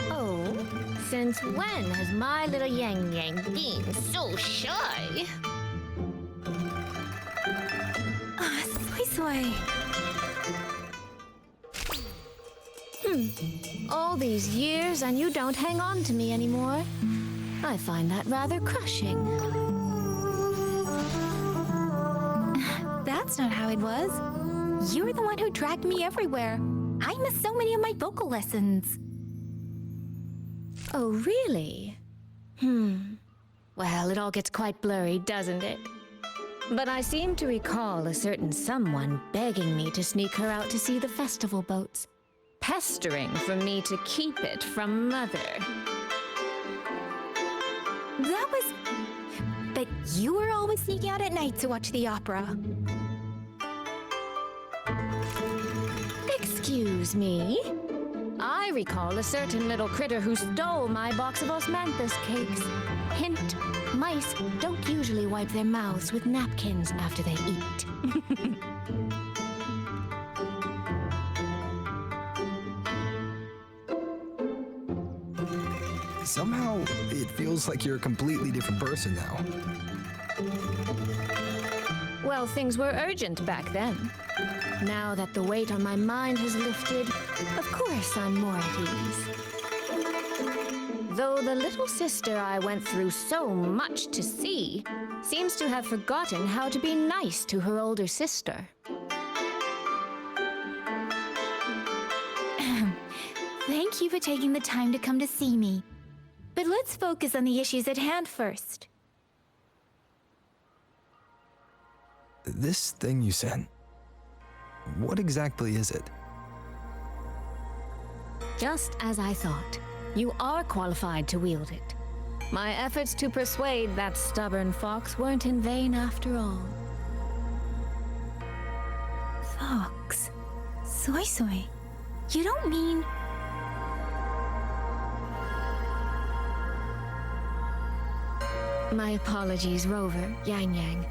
[SPEAKER 1] Oh, since when has my little Yang Yang been so shy? Soy Soy. All these years and you don't hang on to me anymore. I find that rather crushing. That's not how it was. You were the one who dragged me everywhere. I missed so many of my vocal lessons. Oh, really? Well, it all gets quite blurry, doesn't it? But I seem to recall a certain someone begging me to sneak her out to see the festival boats. Pestering for me to keep it from Mother. That was... But you were always sneaking out at night to watch the opera. Excuse me? I recall a certain little critter who stole my box of osmanthus cakes. Hint, mice don't usually wipe their mouths with napkins after they eat.
[SPEAKER 11] Somehow, it feels like you're a completely different person now.
[SPEAKER 1] Well, things were urgent back then. Now that the weight on my mind has lifted, of course I'm more at ease. Though the little sister I went through so much to see seems to have forgotten how to be nice to her older sister. Thank you for taking the time to come to see me. But let's focus on the issues at hand first.
[SPEAKER 11] This thing you sent, what exactly is it?
[SPEAKER 1] Just as I thought, you are qualified to wield it. My efforts to persuade that stubborn fox weren't in vain after all. Fox? Soy Soy? You don't mean... My apologies, Rover, Yang Yang.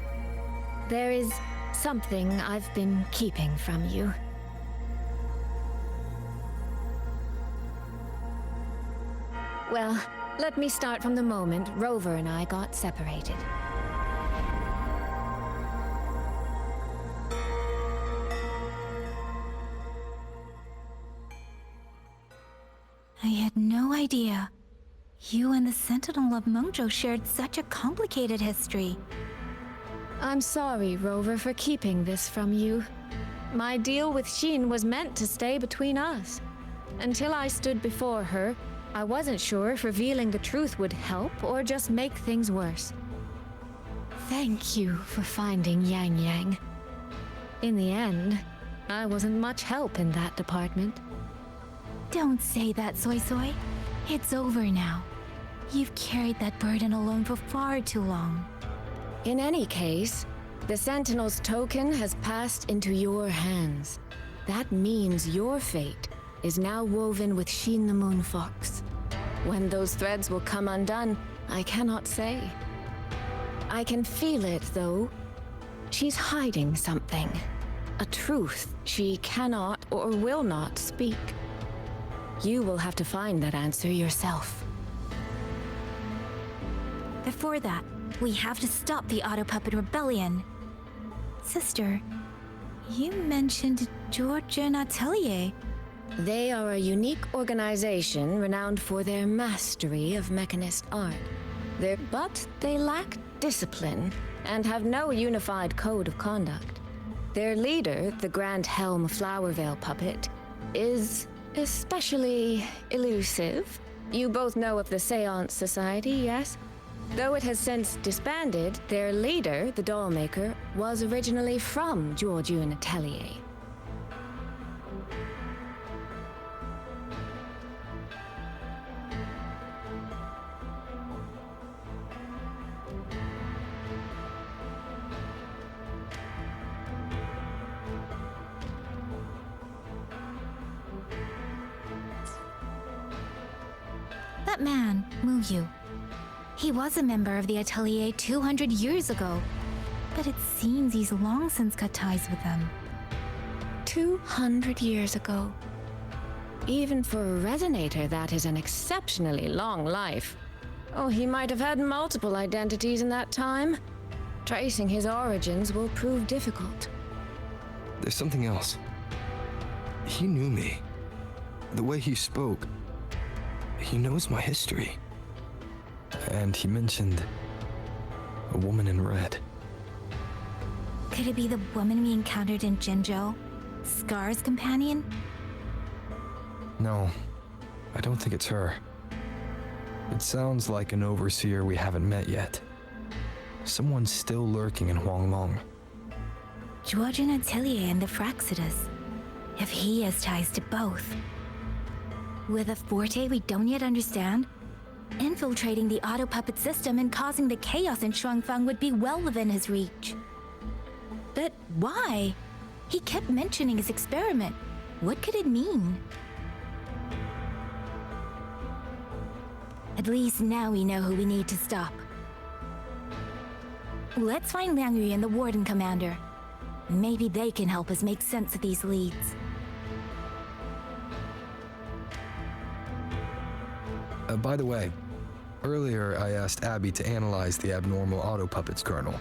[SPEAKER 1] There is something I've been keeping from you. Well, let me start from the moment Rover and I got separated. I had no idea. You and the Sentinel of Mengzhou shared such a complicated history. I'm sorry, Rover, for keeping this from you. My deal with Xin was meant to stay between us. Until I stood before her, I wasn't sure if revealing the truth would help or just make things worse. Thank you for finding Yang Yang. In the end, I wasn't much help in that department. Don't say that, Soy Soy. It's over now. You've carried that burden alone for far too long. In any case, the Sentinel's token has passed into your hands. That means your fate is now woven with Xin the Moon Fox. When those threads will come undone, I cannot say. I can feel it, though. She's hiding something. A truth she cannot or will not speak. You will have to find that answer yourself. Before that, we have to stop the Auto Puppet Rebellion.
[SPEAKER 14] Sister, you mentioned Georgian Atelier.
[SPEAKER 1] They are a unique organization renowned for their mastery of mechanist art. But they lack discipline and have no unified code of conduct. Their leader, the Grand Helm Flowervale puppet, is especially elusive. You both know of the Seance Society, yes? Though it has since disbanded, their leader, the dollmaker, was originally from Georgian Atelier.
[SPEAKER 14] That man, Muyu. He was a member of the Atelier 200 years ago, but it seems he's long since cut ties with them.
[SPEAKER 1] 200 years ago. Even for a resonator, that is an exceptionally long life. Oh, he might have had multiple identities in that time. Tracing his origins will prove difficult.
[SPEAKER 11] There's something else. He knew me. The way he spoke. He knows my history. And he mentioned a woman in red.
[SPEAKER 14] Could it be the woman we encountered in Jinzhou? Scar's companion?
[SPEAKER 11] No, I don't think it's her. It sounds like an overseer we haven't met yet. Someone's still lurking in Xuanglin.
[SPEAKER 14] Georgian Atelier and the Fraxidus. If he has ties to both. With a forte we don't yet understand, infiltrating the auto puppet system and causing the chaos in Shuangfang would be well within his reach. But why? He kept mentioning his experiment. What could it mean? At least now we know who we need to stop. Let's find Liang Yu and the Warden Commander. Maybe they can help us make sense of these leads.
[SPEAKER 11] By the way, earlier I asked Abby to analyze the abnormal auto puppets kernel.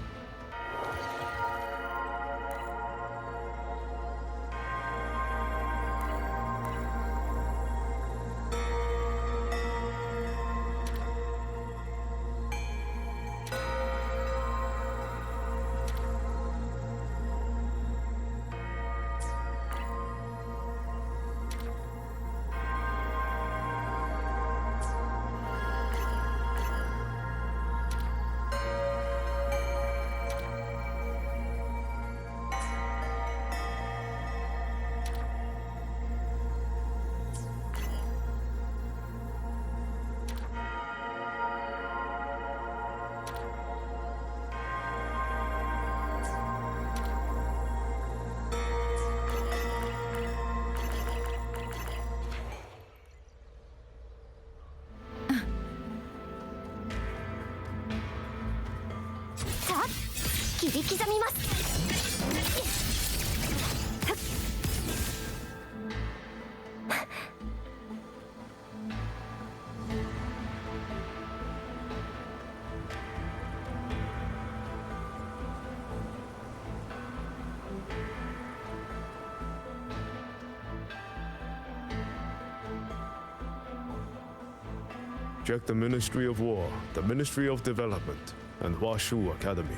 [SPEAKER 13] Check the Ministry of War, the Ministry of Development, and Huashu Academy.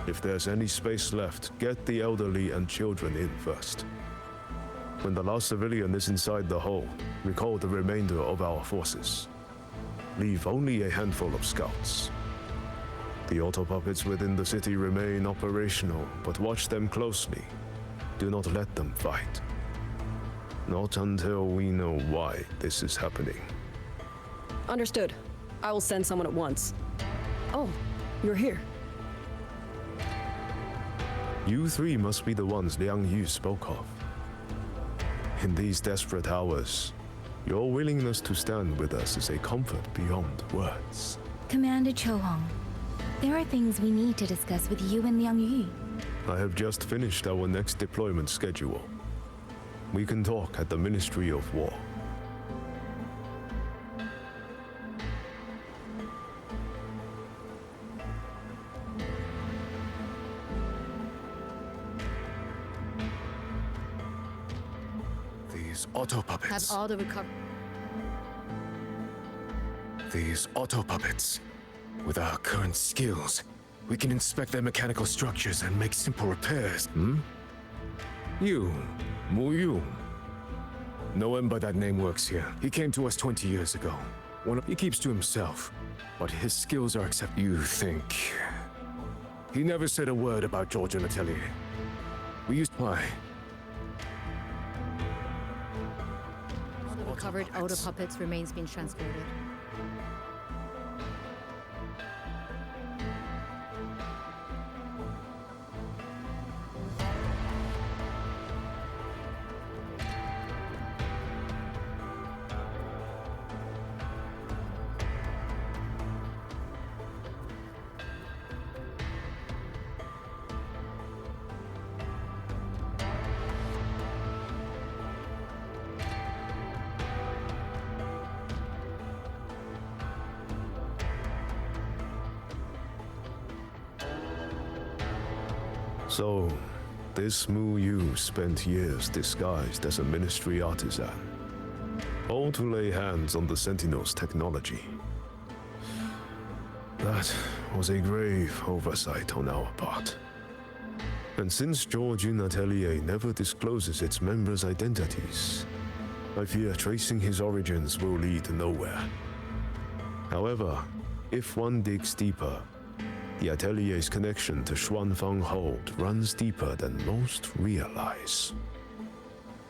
[SPEAKER 13] If there's any space left, get the elderly and children in first. When the last civilian is inside the hold, recall the remainder of our forces. Leave only a handful of scouts. The auto puppets within the city remain operational, but watch them closely. Do not let them fight. Not until we know why this is happening.
[SPEAKER 10] Understood. I will send someone at once. Oh, you're here.
[SPEAKER 13] You three must be the ones Liang Yu spoke of. In these desperate hours, your willingness to stand with us is a comfort beyond words.
[SPEAKER 14] Commander Cho Hong, there are things we need to discuss with you and Liang Yu.
[SPEAKER 13] I have just finished our next deployment schedule. We can talk at the Ministry of War.
[SPEAKER 6] These auto puppets.
[SPEAKER 15] Have all the recover.
[SPEAKER 6] These auto puppets. With our current skills, we can inspect their mechanical structures and make simple repairs. You, Mu Yu. No one by that name works here. He came to us 20 years ago. He keeps to himself, but his skills are accepted. You think... He never said a word about Georgian Atelier. We used... Why?
[SPEAKER 15] All the recovered auto puppets remains being transported.
[SPEAKER 16] So, this Mu Yu spent years disguised as a ministry artisan, all to lay hands on the Sentinel's technology. That was a grave oversight on our part. And since Georgian Atelier never discloses its members' identities, I fear tracing his origins will lead nowhere. However, if one digs deeper, the Atelier's connection to Xuanfang Hold runs deeper than most realize.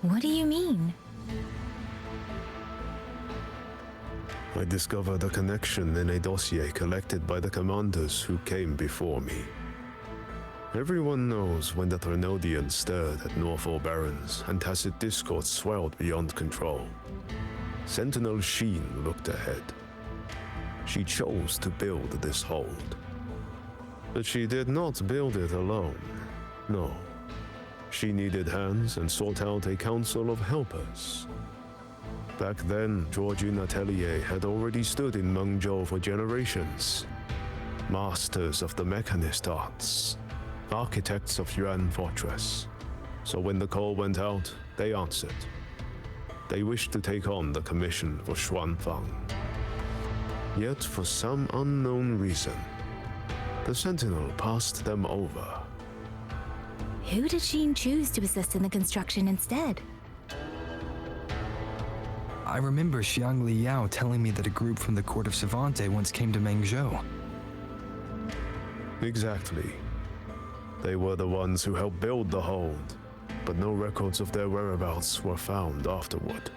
[SPEAKER 14] What do you mean?
[SPEAKER 16] I discovered a connection in a dossier collected by the commanders who came before me. Everyone knows when the Thrенodians stirred at Northall Barrens and tacit discord swelled beyond control. Sentinel Sheen looked ahead. She chose to build this hold. But she did not build it alone. No. She needed hands and sought out a council of helpers. Back then, Georgian Atelier had already stood in Mengzhou for generations. Masters of the mechanist arts. Architects of Yuan Fortress. So when the call went out, they answered. They wished to take on the commission for Xuanfang. Yet for some unknown reason, the Sentinel passed them over.
[SPEAKER 14] Who did Sheen choose to assist in the construction instead?
[SPEAKER 11] I remember Xiangli Yao telling me that a group from the court of Savante once came to Mengzhou.
[SPEAKER 16] Exactly. They were the ones who helped build the hold, but no records of their whereabouts were found afterward.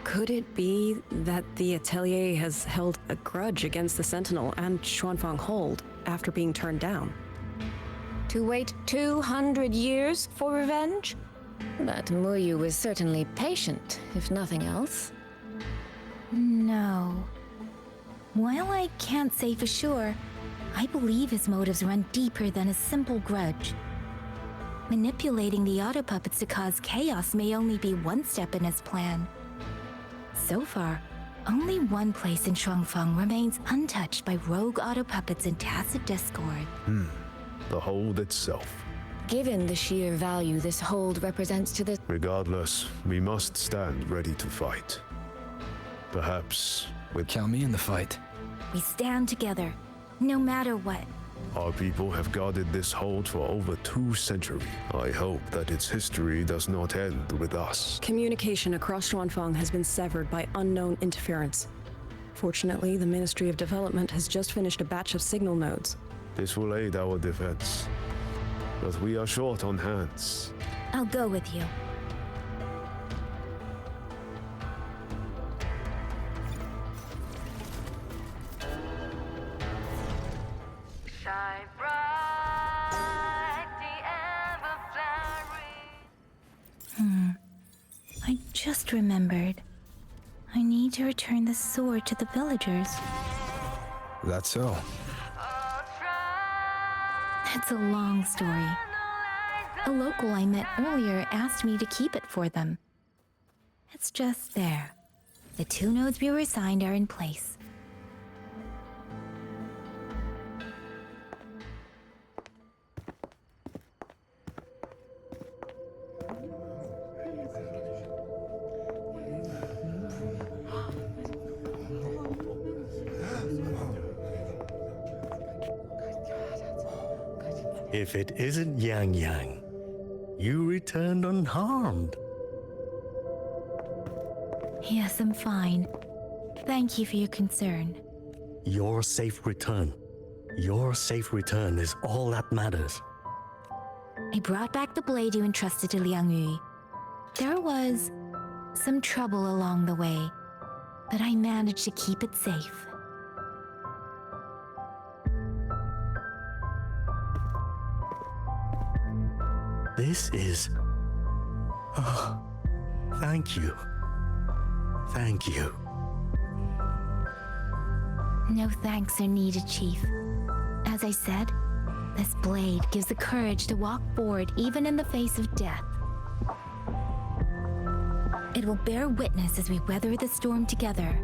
[SPEAKER 10] Could it be that the Atelier has held a grudge against the Sentinel and Xuanfang Hold after being turned down?
[SPEAKER 1] To wait 200 years for revenge? That Mu Yu was certainly patient, if nothing else.
[SPEAKER 14] No. While I can't say for sure, I believe his motives run deeper than a simple grudge. Manipulating the auto puppets to cause chaos may only be one step in his plan. So far, only one place in Xuanfang remains untouched by rogue auto puppets and tacit discord.
[SPEAKER 16] The hold itself.
[SPEAKER 1] Given the sheer value this hold represents to the...
[SPEAKER 16] Regardless, we must stand ready to fight. Perhaps with...
[SPEAKER 11] Count me in the fight.
[SPEAKER 14] We stand together, no matter what.
[SPEAKER 16] Our people have guarded this hold for over 2 centuries. I hope that its history does not end with us.
[SPEAKER 10] Communication across Xuanfang has been severed by unknown interference. Fortunately, the Ministry of Development has just finished a batch of signal nodes.
[SPEAKER 16] This will aid our defense. But we are short on hands.
[SPEAKER 14] I'll go with you. I just remembered. I need to return the sword to the villagers.
[SPEAKER 11] That's so.
[SPEAKER 14] It's a long story. A local I met earlier asked me to keep it for them. It's just there. The 2 nodes we were assigned are in place.
[SPEAKER 8] If it isn't Yang Yang, you returned unharmed.
[SPEAKER 14] Yes, I'm fine. Thank you for your concern.
[SPEAKER 8] Your safe return. Your safe return is all that matters.
[SPEAKER 14] I brought back the blade you entrusted to Liang Yu. There was some trouble along the way, but I managed to keep it safe.
[SPEAKER 8] This is... Oh, thank you. Thank you.
[SPEAKER 14] No thanks are needed, Chief. As I said, this blade gives the courage to walk forward even in the face of death. It will bear witness as we weather the storm together.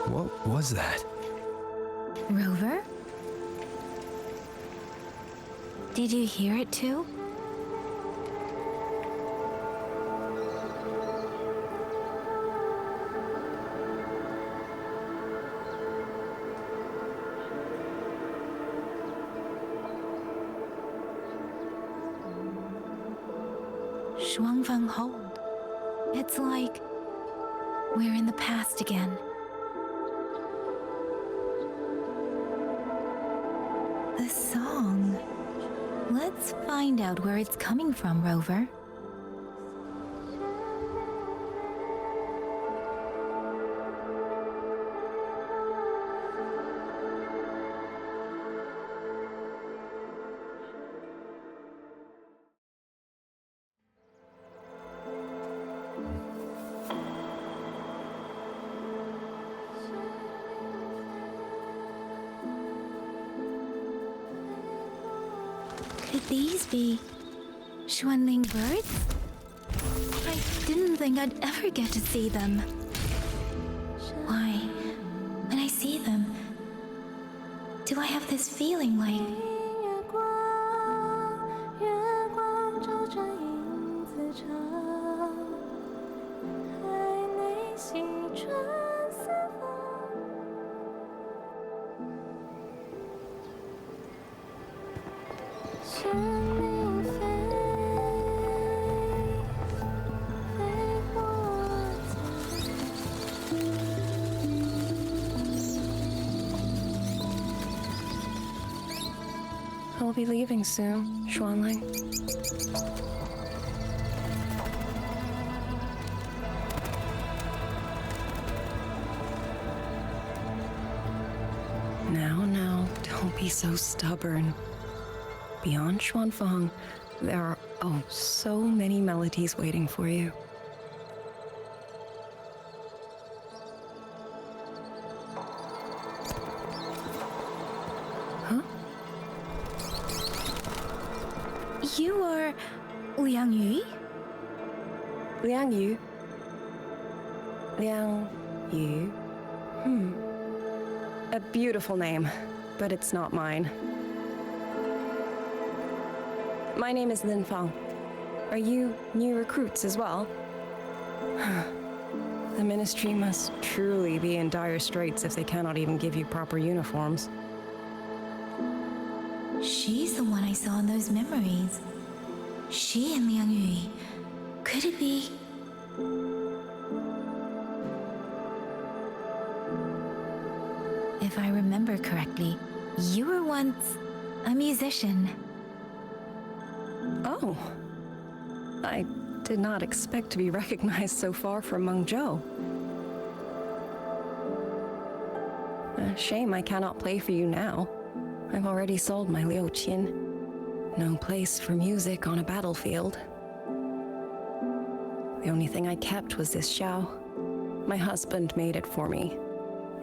[SPEAKER 11] What was that?
[SPEAKER 14] Rover? Did you hear it too? Xuanglin hold. It's like we're in the past again. The song. Let's find out where it's coming from, Rover. Could these be Xuanglin birds? I didn't think I'd ever get to see them. Why, when I see them, do I have this feeling like...
[SPEAKER 10] I'll be leaving soon, Xuanglin. Now, don't be so stubborn. Beyond Xuanfang, there are, so many melodies waiting for you. Huh?
[SPEAKER 14] You are Liang Yu?
[SPEAKER 10] Liang Yu? Liang Yu? A beautiful name, but it's not mine. My name is Lin Fang. Are you new recruits as well? The Ministry must truly be in dire straits if they cannot even give you proper uniforms.
[SPEAKER 14] She's the one I saw in those memories. She and Liang Yu. Could it be... If If I remember correctly, you were once a musician.
[SPEAKER 10] Oh. I did not expect to be recognized so far from Mengzhou. A shame I cannot play for you now. I've already sold my Liuqin. No place for music on a battlefield. The only thing I kept was this xiao. My husband made it for me.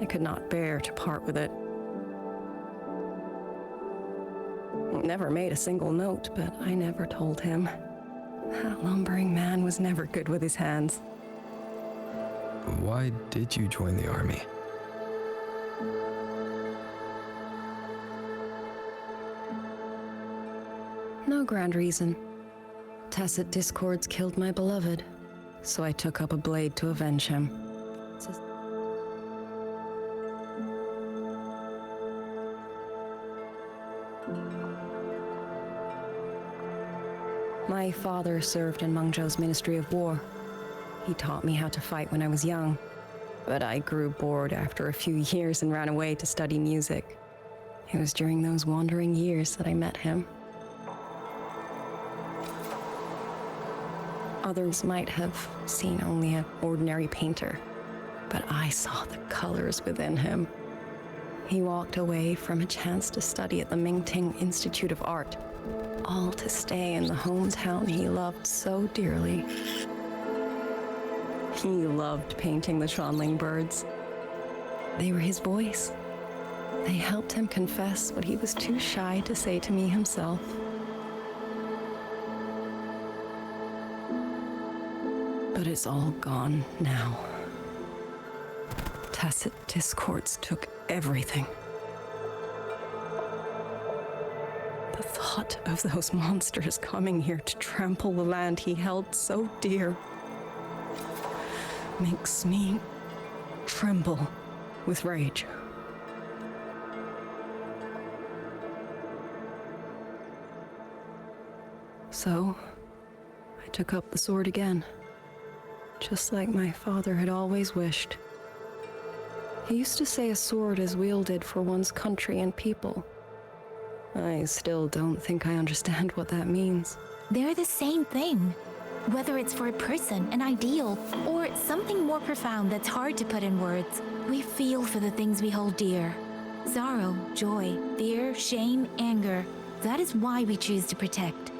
[SPEAKER 10] I could not bear to part with it. Never made a single note, but I never told him. That lumbering man was never good with his hands.
[SPEAKER 11] Why did you join the army?
[SPEAKER 10] No grand reason. Tacit discords killed my beloved, so I took up a blade to avenge him. My father served in Mengzhou's Ministry of War. He taught me how to fight when I was young, but I grew bored after a few years and ran away to study music. It was during those wandering years that I met him. Others might have seen only an ordinary painter, but I saw the colors within him. He walked away from a chance to study at the Mingting Institute of Art, all to stay in the hometown he loved so dearly. He loved painting the Xuanglin birds. They were his voice. They helped him confess what he was too shy to say to me himself. But it's all gone now. Tacit discords took everything. The thought of those monsters coming here to trample the land he held so dear makes me tremble with rage. So, I took up the sword again, just like my father had always wished. He used to say a sword is wielded for one's country and people. I still don't think I understand what that means.
[SPEAKER 14] They're the same thing. Whether it's for a person, an ideal, or something more profound that's hard to put in words, we feel for the things we hold dear. Sorrow, joy, fear, shame, anger. That is why we choose to protect.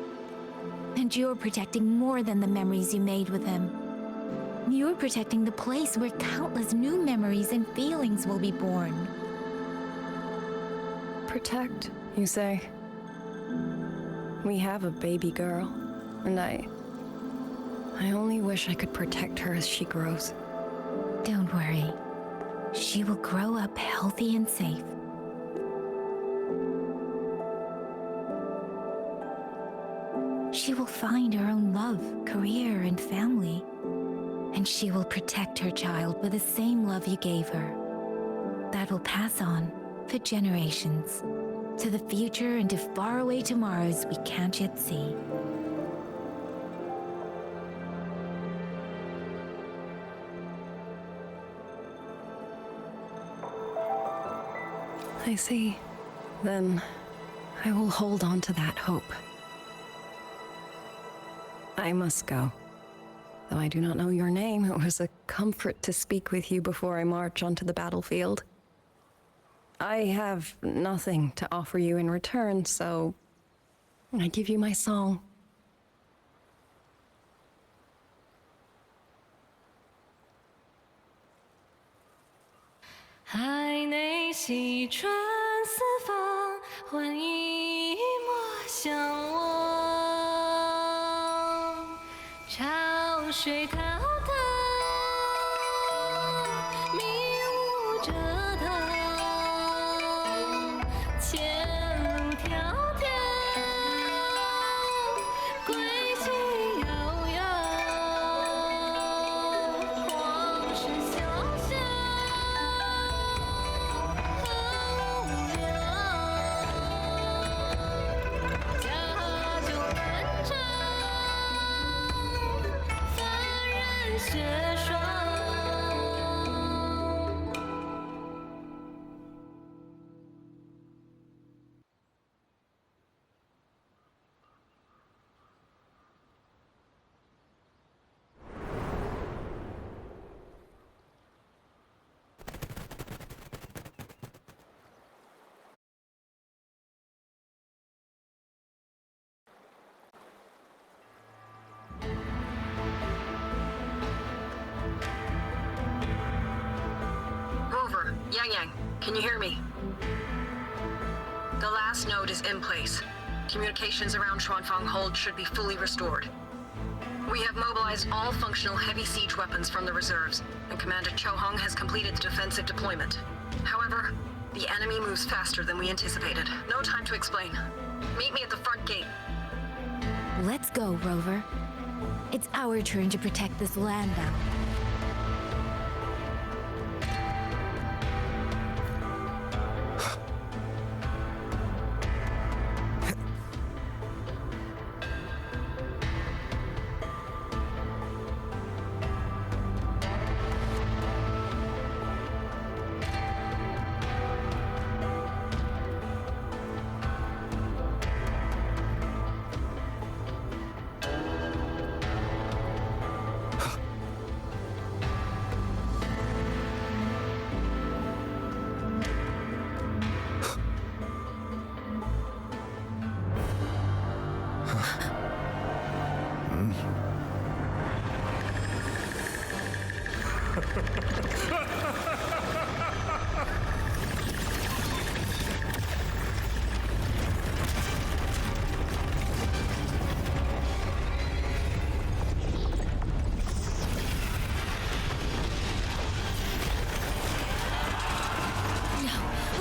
[SPEAKER 14] And you're protecting more than the memories you made with him. You're protecting the place where countless new memories and feelings will be born.
[SPEAKER 10] Protect, you say? We have a baby girl, and I only wish I could protect her as she grows.
[SPEAKER 14] Don't worry. She will grow up healthy and safe. She will find her own love, career, and family. And she will protect her child with the same love you gave her. That will pass on for generations, to the future and to faraway tomorrows we can't yet see.
[SPEAKER 10] I see. Then I will hold on to that hope. I must go. Though I do not know your name, it was a comfort to speak with you before I march onto the battlefield. I have nothing to offer you in return, so I give you my song.
[SPEAKER 17] 海内西传四方，换一抹相望。潮水滔滔，迷雾遮挡，前路迢迢，归期遥遥，往事潇潇。
[SPEAKER 18] Yang, can you hear me? The last node is in place. Communications around Xuanfang hold should be fully restored. We have mobilized all functional heavy siege weapons from the reserves, and Commander Chohong has completed the defensive deployment. However, the enemy moves faster than we anticipated. No time to explain. Meet me at the front gate.
[SPEAKER 14] Let's go, Rover. It's our turn to protect this land now.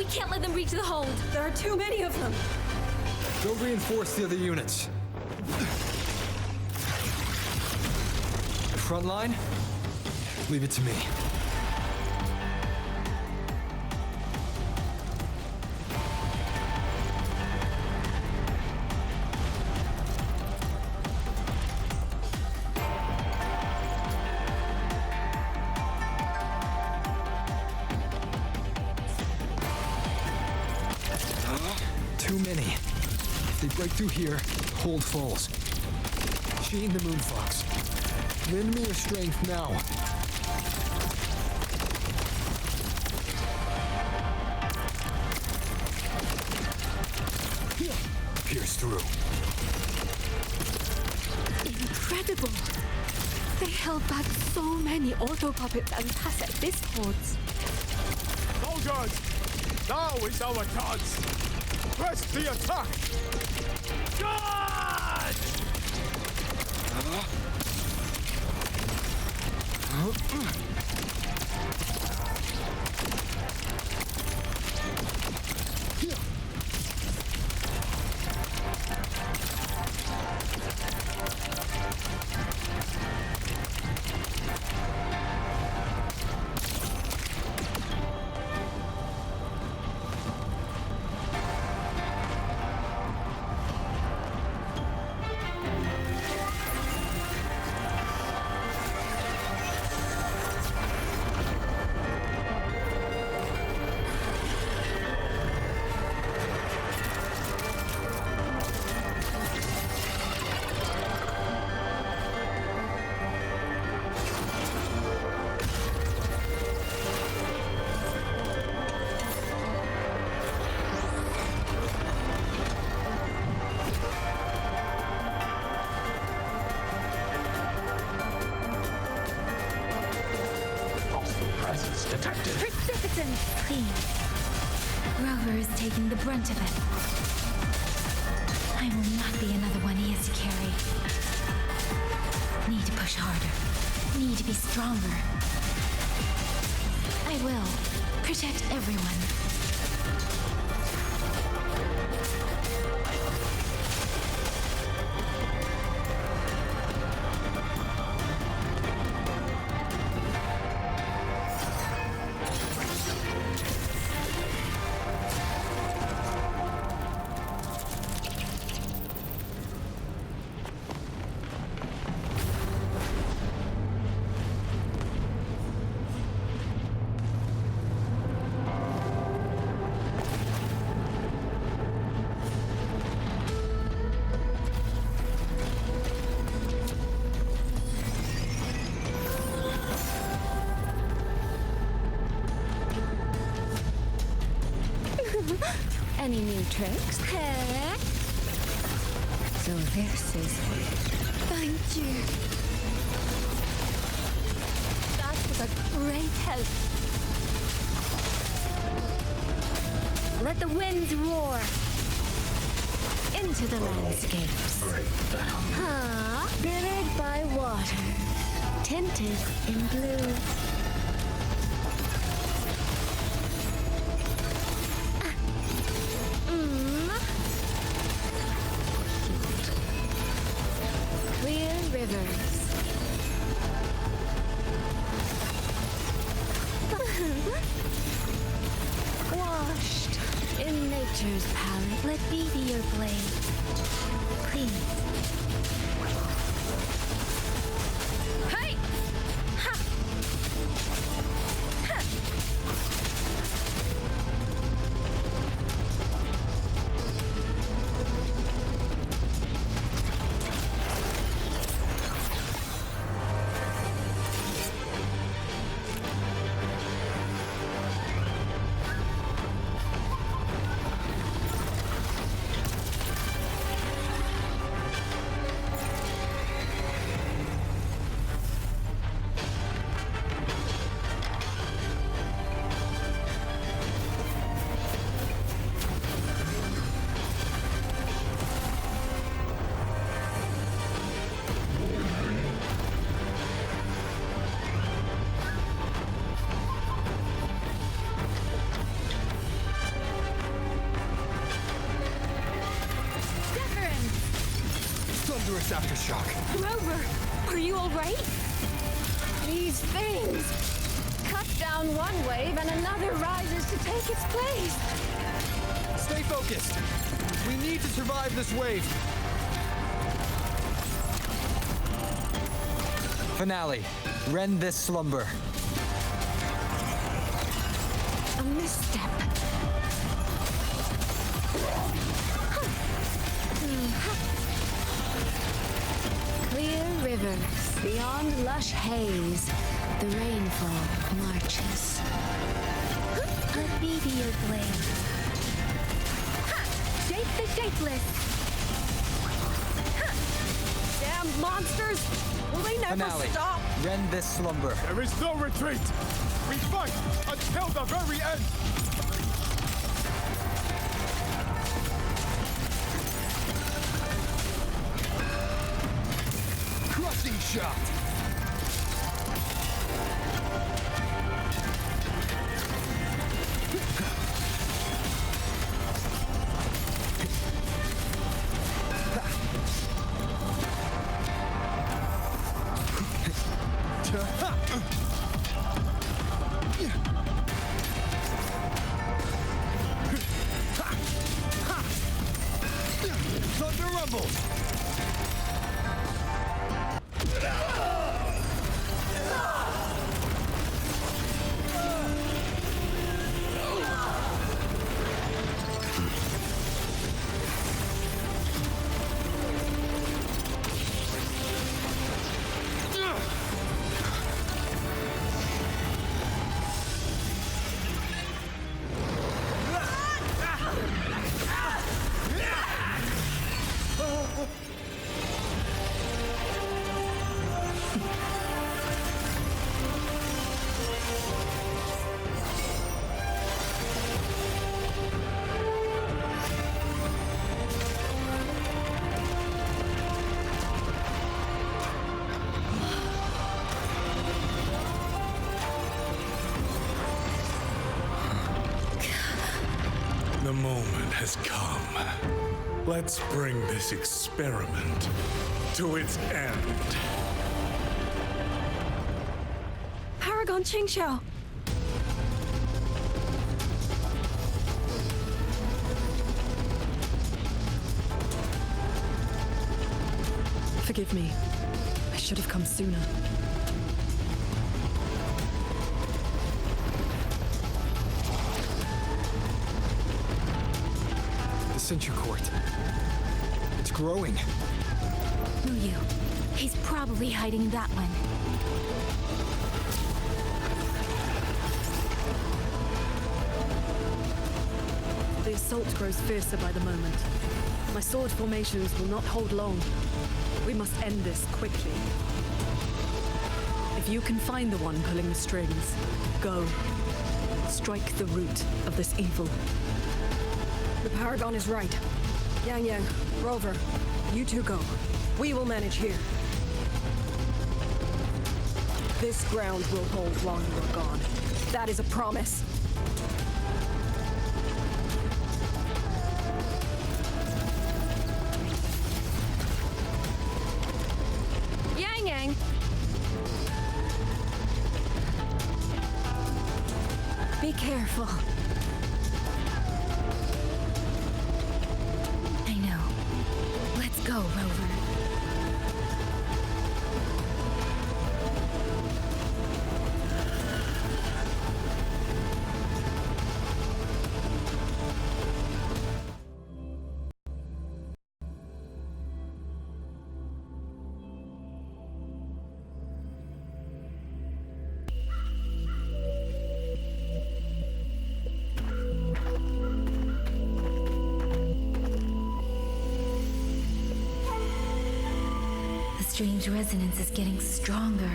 [SPEAKER 10] Can't let them reach the hold. There are too many of them.
[SPEAKER 11] Go reinforce the other units. Front line? Leave it to me. Too many. If they break through here, hold falls. Sheen the Moonfox. Lend me your strength now. Pierce through.
[SPEAKER 14] Incredible! They held back so many auto puppets and pass at this holds.
[SPEAKER 19] Soldiers! Now is our chance! Press the attack! Charge!
[SPEAKER 14] Detected. Persistence, please. Rover is taking the brunt of it. I will not be another one he has to carry. Need to push harder. Need to be stronger. I will protect everyone. Any new tricks? So this is it. Thank you. That was a great help. Let the winds roar. Into the landscapes. Mirrored by water. Tinted in blue. Clear rivers. Washed in nature's palette. Let me be your blade. Please. Hey! Ha! Ha!
[SPEAKER 19] Thunderous aftershock.
[SPEAKER 14] Rover, are you all right?
[SPEAKER 1] These things cut down one wave and another rises to take its place.
[SPEAKER 19] Stay focused. We need to survive this wave. Finale. Rend this slumber.
[SPEAKER 1] A misstep. Clear rivers beyond lush haze. The rainfall marches.
[SPEAKER 14] Let me be your blade. Shape the shapeless.
[SPEAKER 1] Damn monsters! Will they never
[SPEAKER 19] Finale.
[SPEAKER 1] stop?
[SPEAKER 19] Rend this slumber.
[SPEAKER 20] There is no retreat. We fight until the very end. Crushing shot. Thunder rumble.
[SPEAKER 13] The moment has come. Let's bring this experiment to its end.
[SPEAKER 10] Paragon Qingxiao! Forgive me. I should have come sooner.
[SPEAKER 19] The Censure Court. It's growing.
[SPEAKER 14] Muyu, he's probably hiding in that one.
[SPEAKER 10] The assault grows fiercer by the moment. My sword formations will not hold long. We must end this quickly. If you can find the one pulling the strings, go. Strike the root of this evil. The Paragon is right. Yang Yang, Rover, you two go. We will manage here. This ground will hold while you are gone. That is a promise. Yang Yang! Be careful.
[SPEAKER 14] I know. Let's go, Rover. The strange resonance is getting stronger.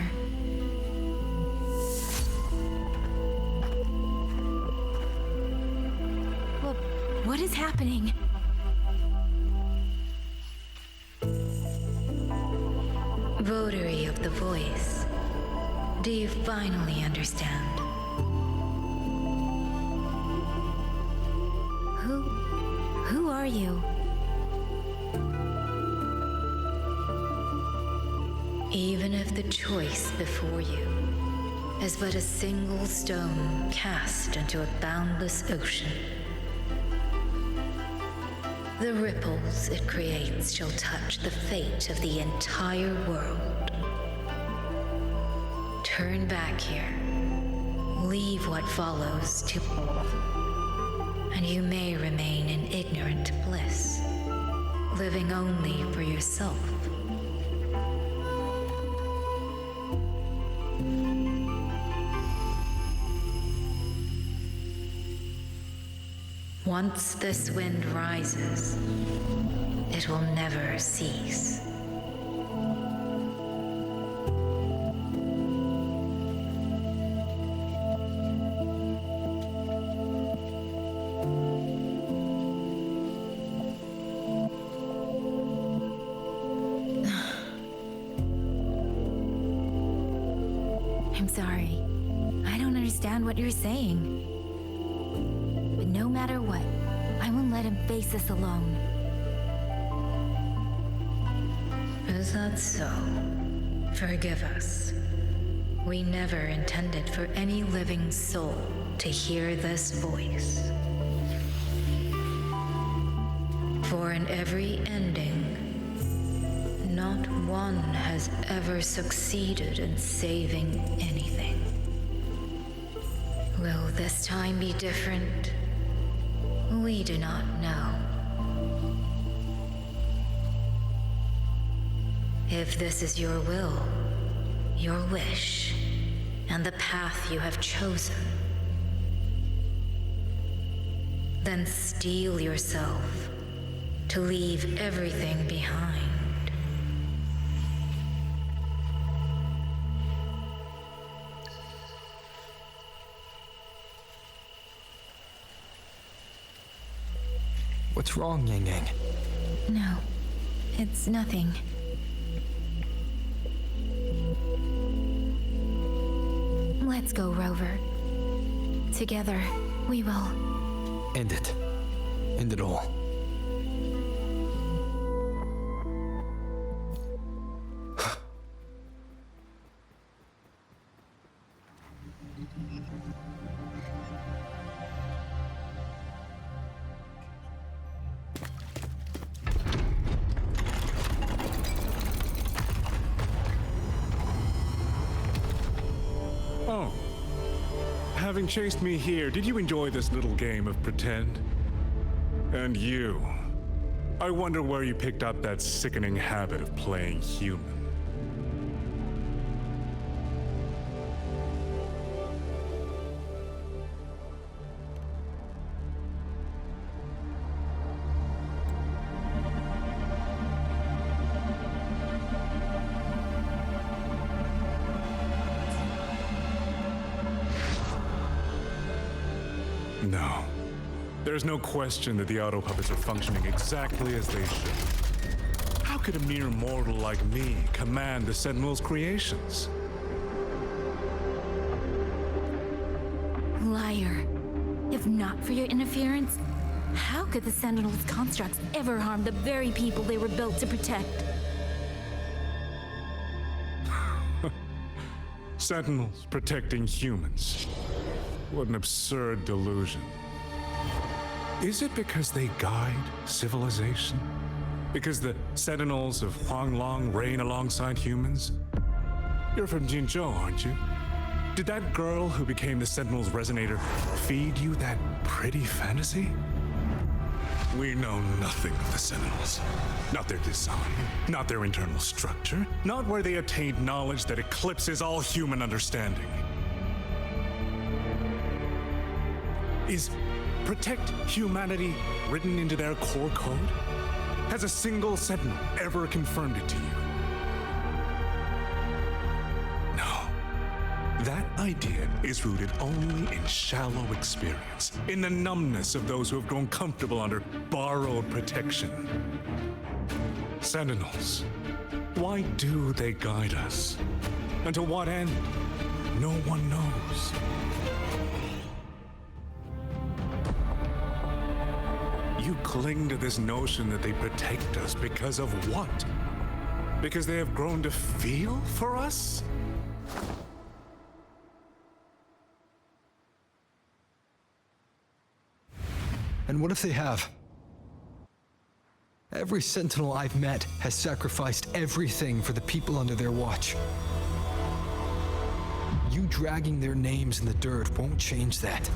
[SPEAKER 14] What is happening? Votary of the voice, do you finally understand? Who are you? Even if the choice before you is but a single stone cast into a boundless ocean, the ripples it creates shall touch the fate of the entire world. Turn back here, leave what follows to, and you may remain in ignorant bliss, living only for yourself. Once this wind rises, it will never cease. I'm sorry. I don't understand what you're saying. But no matter what, I won't let him face us alone. Is that so? Forgive us. We never intended for any living soul to hear this voice. For in every ending, not one has ever succeeded in saving anything. Will this time be different? We do not know. If this is your will, your wish, and the path you have chosen, then steel yourself to leave everything behind.
[SPEAKER 11] What's wrong, Yang Yang?
[SPEAKER 14] No, it's nothing. Let's go, Rover. Together, we will.
[SPEAKER 11] End it. End it all.
[SPEAKER 13] Oh. Having chased me here, did you enjoy this little game of pretend? And you. I wonder where you picked up that sickening habit of playing human. No. There's no question that the auto puppets are functioning exactly as they should. How could a mere mortal like me command the Sentinel's creations?
[SPEAKER 14] Liar. If not for your interference, how could the Sentinel's constructs ever harm the very people they were built to protect?
[SPEAKER 13] Sentinels protecting humans. What an absurd delusion. Is it because they guide civilization? Because the Sentinels of Xuanglin reign alongside humans? You're from Jinzhou, aren't you? Did that girl who became the Sentinel's resonator feed you that pretty fantasy? We know nothing of the Sentinels. Not their design, not their internal structure, not where they attained knowledge that eclipses all human understanding. Is protect humanity written into their core code? Has a single Sentinel ever confirmed it to you? No. That idea is rooted only in shallow experience, in the numbness of those who have grown comfortable under borrowed protection. Sentinels, why do they guide us? And to what end? No one knows. You cling to this notion that they protect us because of what? Because they have grown to feel for us?
[SPEAKER 11] And what if they have? Every Sentinel I've met has sacrificed everything for the people under their watch. You dragging their names in the dirt won't change that.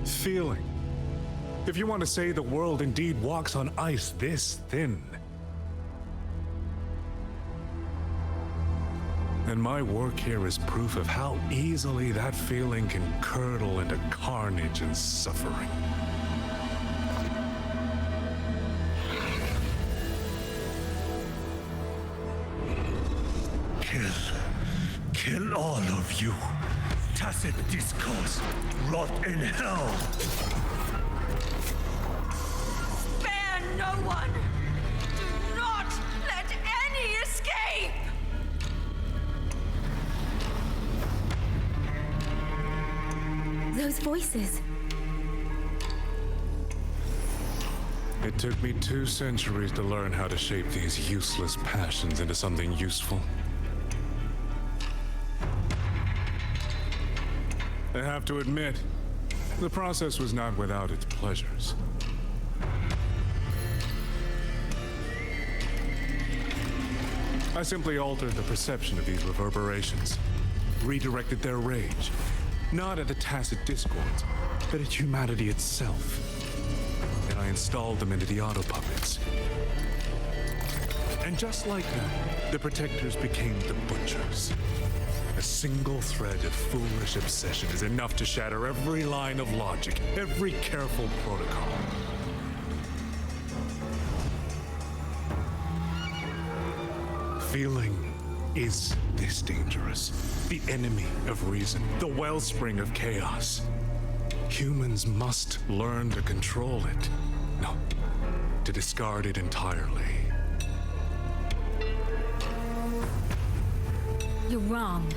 [SPEAKER 13] Feeling. If you want to say the world indeed walks on ice this thin, and my work here is proof of how easily that feeling can curdle into carnage and suffering.
[SPEAKER 21] Kill all of you. Tacit discourse, rot in hell.
[SPEAKER 17] Spare no one! Do not let any escape!
[SPEAKER 14] Those voices.
[SPEAKER 13] It took me 2 centuries to learn how to shape these useless passions into something useful. I have to admit, the process was not without its pleasures. I simply altered the perception of these reverberations, redirected their rage, not at the tacit discords, but at humanity itself. And I installed them into the auto puppets. And just like that, the protectors became the butchers. A single thread of foolish obsession is enough to shatter every line of logic, every careful protocol. Feeling is this dangerous, the enemy of reason, the wellspring of chaos. Humans must learn to control it. No, to discard it entirely.
[SPEAKER 14] You're wrong.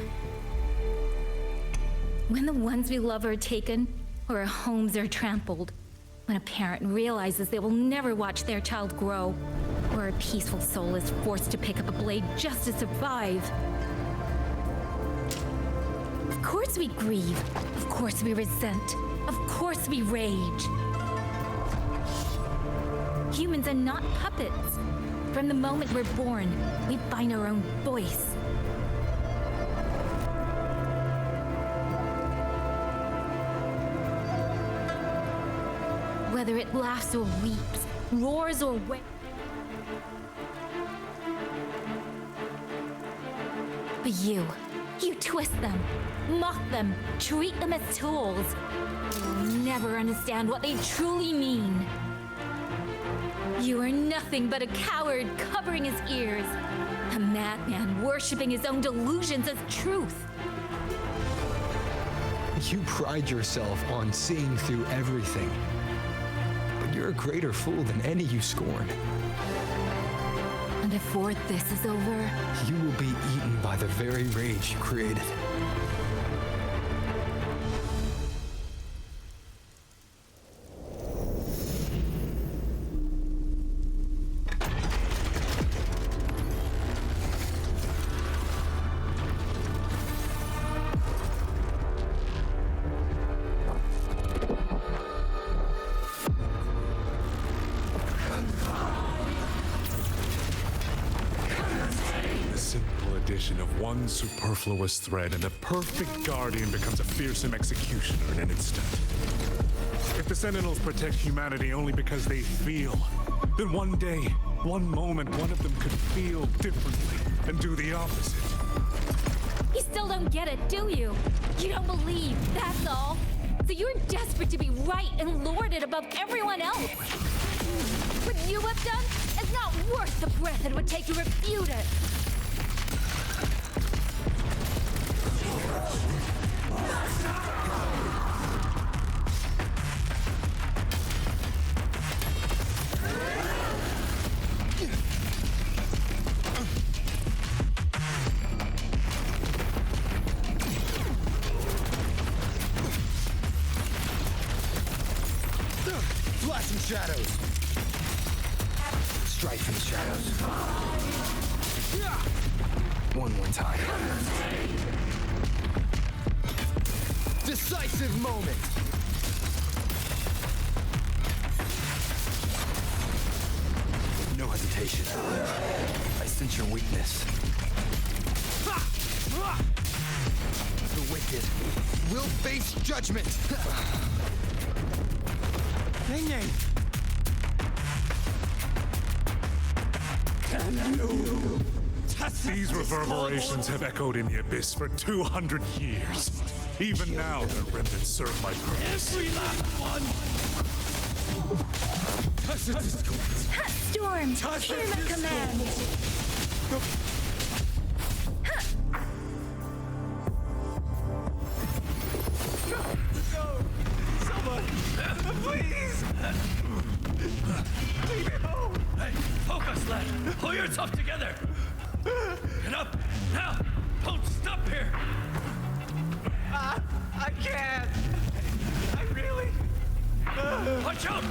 [SPEAKER 14] When the ones we love are taken, or our homes are trampled, when a parent realizes they will never watch their child grow, or a peaceful soul is forced to pick up a blade just to survive. Of course we grieve. Of course we resent. Of course we rage. Humans are not puppets. From the moment we're born, we find our own voice. Whether it laughs or weeps, roars or wails. But you twist them, mock them, treat them as tools. You'll never understand what they truly mean. You are nothing but a coward covering his ears, a madman worshipping his own delusions as truth.
[SPEAKER 11] You pride yourself on seeing through everything. But you're a greater fool than any you scorn.
[SPEAKER 14] And before this is over,
[SPEAKER 11] You will be eaten by the very rage you created.
[SPEAKER 13] The simple addition of one superfluous thread and a perfect guardian becomes a fearsome executioner in an instant. If the Sentinels protect humanity only because they feel, then one day, one moment, one of them could feel differently and do the opposite.
[SPEAKER 14] you still don't get it, do you? You don't believe, that's all. So you're desperate to be right and lord it above everyone else. What you have done is not worth the breath it would take to refute it.
[SPEAKER 19] Flashing shadows.
[SPEAKER 11] Strike from the shadows. One more time.
[SPEAKER 19] Decisive moment.
[SPEAKER 11] No hesitation. I sense your weakness.
[SPEAKER 19] The wicked will face judgment. Yang Yang.
[SPEAKER 13] These reverberations have echoed in the abyss for 200 years. Even now, their remnants serve my purpose.
[SPEAKER 17] Every last one!
[SPEAKER 14] Storm, hear my command.
[SPEAKER 17] Someone, please! Leave me home! Hey, focus, lad! Pull yourself together! Get up! Now! Don't stop here! I can't! I really... Watch out!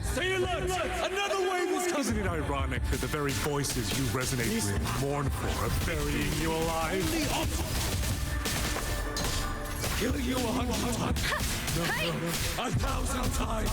[SPEAKER 13] Say it loud! Another wave is coming! Isn't it ironic that the very voices you resonate with and mourn for are burying you alive?
[SPEAKER 17] Kill you 100 times! No, 1,000 times!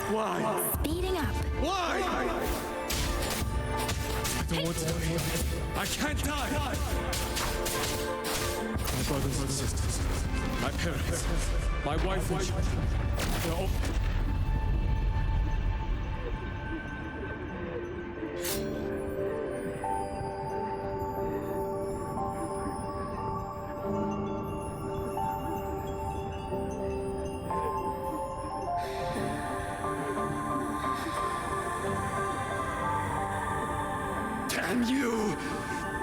[SPEAKER 13] Why?
[SPEAKER 14] Speeding up.
[SPEAKER 17] Why?
[SPEAKER 13] I don't want to die.
[SPEAKER 17] I can't die!
[SPEAKER 13] My brothers and sisters, my parents, my wife and children, they're all...
[SPEAKER 17] Damn you!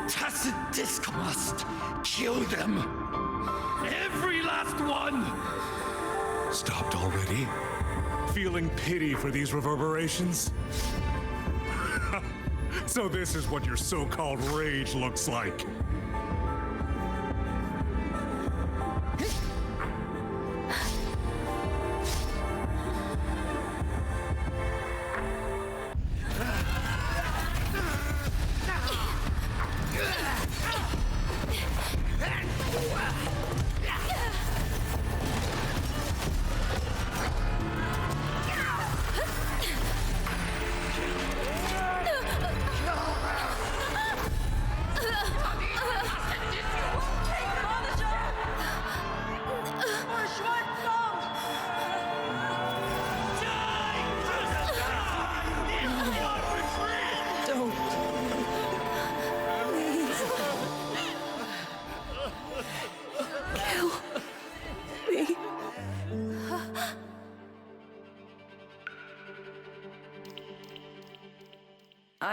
[SPEAKER 17] Tacit Disc must kill them! Every last one!
[SPEAKER 13] Stopped already? Feeling pity for these reverberations? So this is what your so-called rage looks like.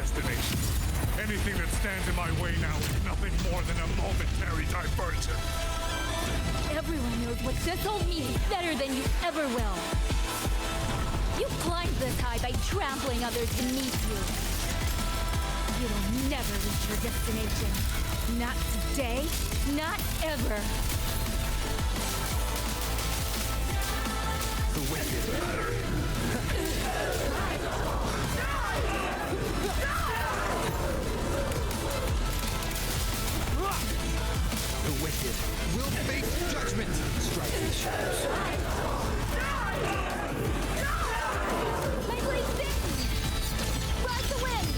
[SPEAKER 13] destination. Anything that stands in my way now is nothing more than a momentary diversion.
[SPEAKER 14] Everyone knows what this all means better than you ever will. You climbed this high by trampling others beneath you. You'll never reach your destination. Not today, not ever.
[SPEAKER 20] The wicked. The wicked will face judgment. Strike the shadows.
[SPEAKER 14] My blade sings! Ride the wind!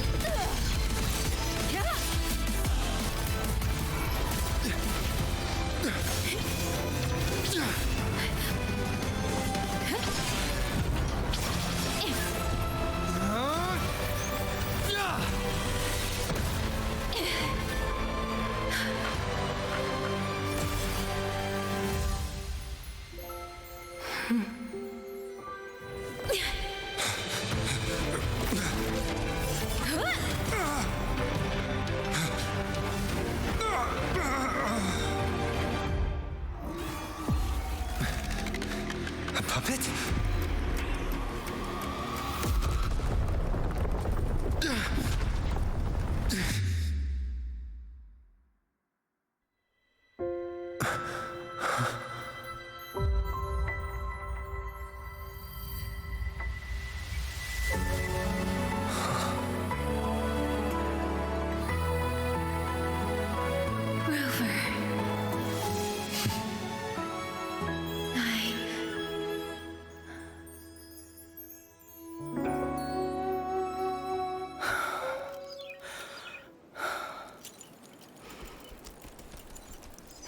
[SPEAKER 20] A puppet?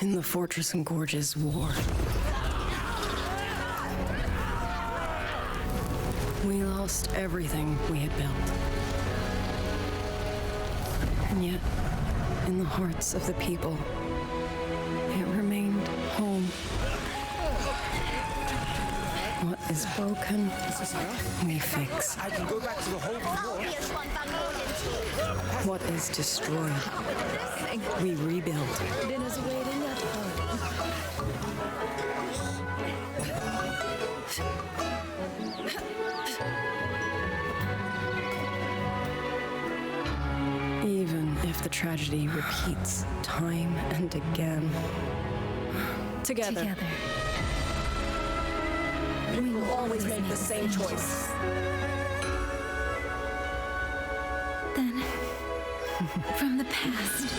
[SPEAKER 10] In the Fortress and Gorge's war, we lost everything we had built. And yet, in the hearts of the people, it remained home. What is broken, we fix.
[SPEAKER 7] I can go back to the whole floor.
[SPEAKER 10] What is destroyed, we rebuild.
[SPEAKER 14] Dinner's waiting at home.
[SPEAKER 10] Even if the tragedy repeats time and again. Together.
[SPEAKER 14] We will always make the same choice. Then, from the past,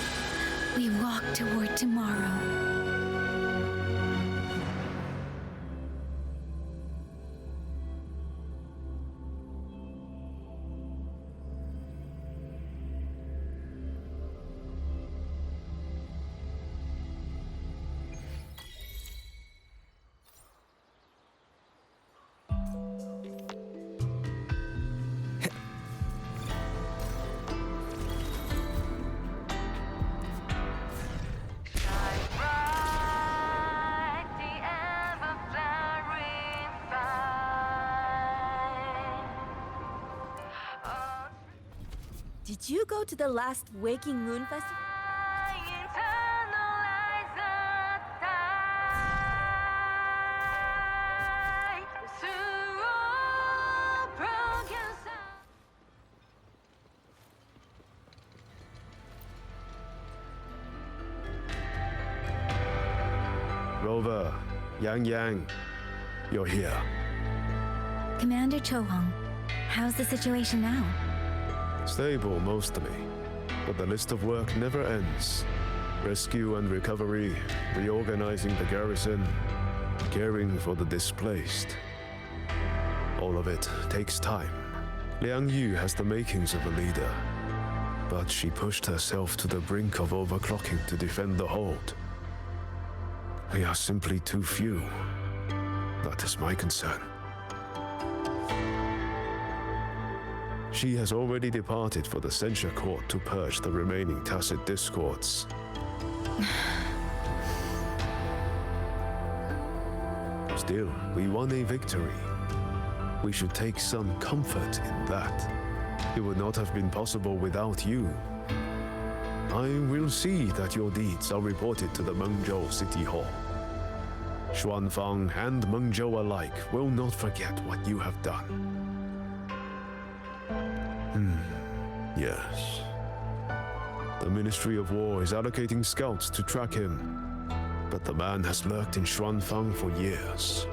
[SPEAKER 14] we walk toward tomorrow.
[SPEAKER 5] Did you go to the last Waking Moon Festival?
[SPEAKER 16] Rover, Yang, you're here.
[SPEAKER 14] Commander Cho-Hong, how's the situation now?
[SPEAKER 16] Stable, mostly. But the list of work never ends. Rescue and recovery, reorganizing the garrison, caring for the displaced. All of it takes time. Liang Yu has the makings of a leader, but she pushed herself to the brink of overclocking to defend the hold. We are simply too few. That is my concern. She has already departed for the censure court to purge the remaining tacit discords. Still, we won a victory. We should take some comfort in that. It would not have been possible without you. I will see that your deeds are reported to the Mengzhou City Hall. Xuanfang and Mengzhou alike will not forget what you have done. Yes. The Ministry of War is allocating scouts to track him, but the man has lurked in Xuanfang for years.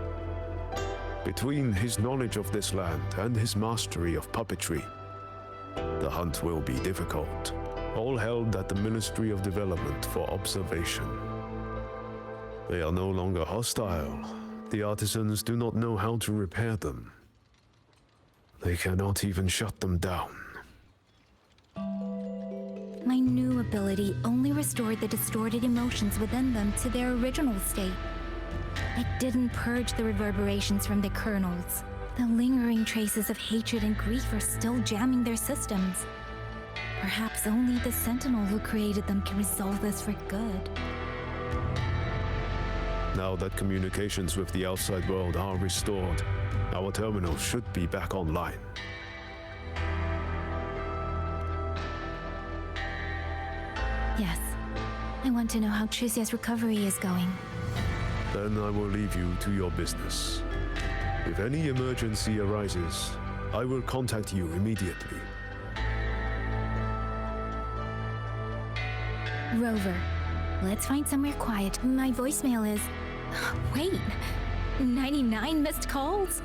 [SPEAKER 16] Between his knowledge of this land and his mastery of puppetry, the hunt will be difficult, all held at the Ministry of Development for observation. They are no longer hostile. The artisans do not know how to repair them. They cannot even shut them down.
[SPEAKER 14] My new ability only restored the distorted emotions within them to their original state. It didn't purge the reverberations from the kernels. The lingering traces of hatred and grief are still jamming their systems. Perhaps only the Sentinel who created them can resolve this for good.
[SPEAKER 16] Now that communications with the outside world are restored, our terminal should be back online.
[SPEAKER 14] Yes. I want to know how Trucia's recovery is going.
[SPEAKER 16] Then I will leave you to your business. If any emergency arises, I will contact you immediately.
[SPEAKER 14] Rover, let's find somewhere quiet. My voicemail is... Wait, 99 missed calls?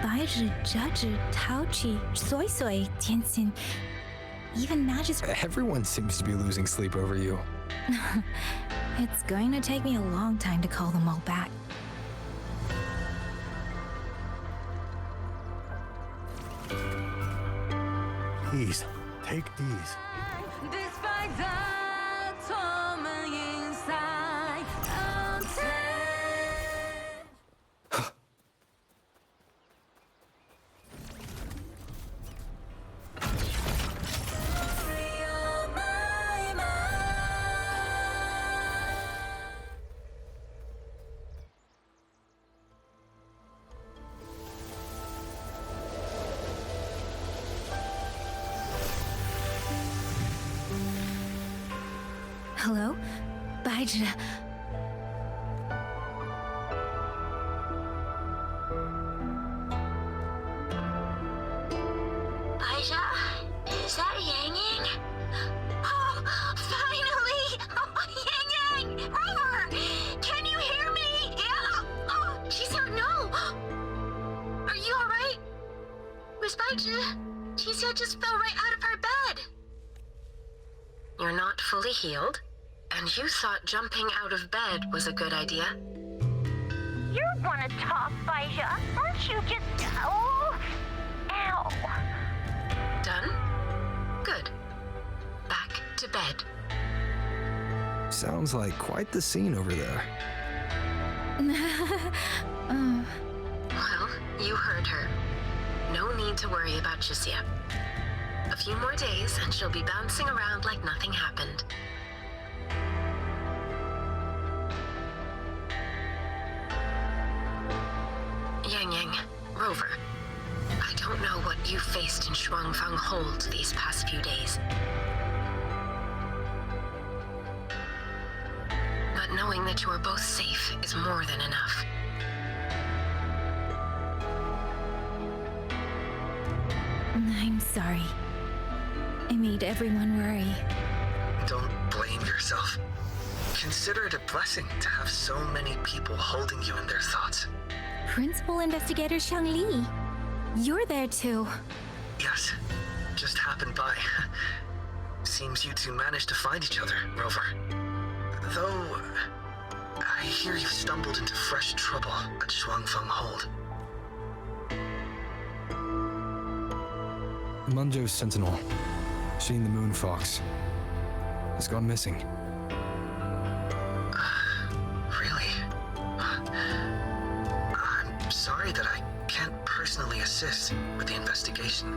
[SPEAKER 14] 白日折纸陶器soy soy 天心 Even Magistrate...
[SPEAKER 11] Everyone seems to be losing sleep over you.
[SPEAKER 14] It's going to take me a long time to call them all back.
[SPEAKER 9] Please, take these.
[SPEAKER 3] Despite the torment inside, I'll take.
[SPEAKER 14] Hello? 白纸
[SPEAKER 2] Aisha, is that Yang Yang? Oh, finally! Oh, Yang Yang! Rover! Can you hear me? Yeah! Oh, she's here. No! Are you alright? Miss Baizhi, Qixia just fell right out of her bed. You're not fully healed? And you thought jumping out of bed was a good idea?
[SPEAKER 12] You want to talk, Baizhi? Aren't you just... Oh... Ow.
[SPEAKER 2] Done? Good. Back to bed.
[SPEAKER 11] Sounds like quite the scene over there.
[SPEAKER 2] Well, you heard her. No need to worry about Qixia. A few more days and she'll be bouncing around like nothing happened. Yang Yang, Rover, I don't know what you faced in Xuanfang Hold these past few days. But knowing that you are both safe is more than enough.
[SPEAKER 14] I'm sorry. I made everyone worry.
[SPEAKER 22] Don't blame yourself. Consider it a blessing to have so many people holding you in their thoughts.
[SPEAKER 14] Principal Investigator Xuanglin, you're there too.
[SPEAKER 22] Yes, just happened by. Seems you two managed to find each other, Rover. Though, I hear you've stumbled into fresh trouble at Xuanfang Hold.
[SPEAKER 11] Mengzhou's Sentinel, Sheen the Moon Fox, has gone missing.
[SPEAKER 22] Really? I'm sorry that I can't personally assist with the investigation.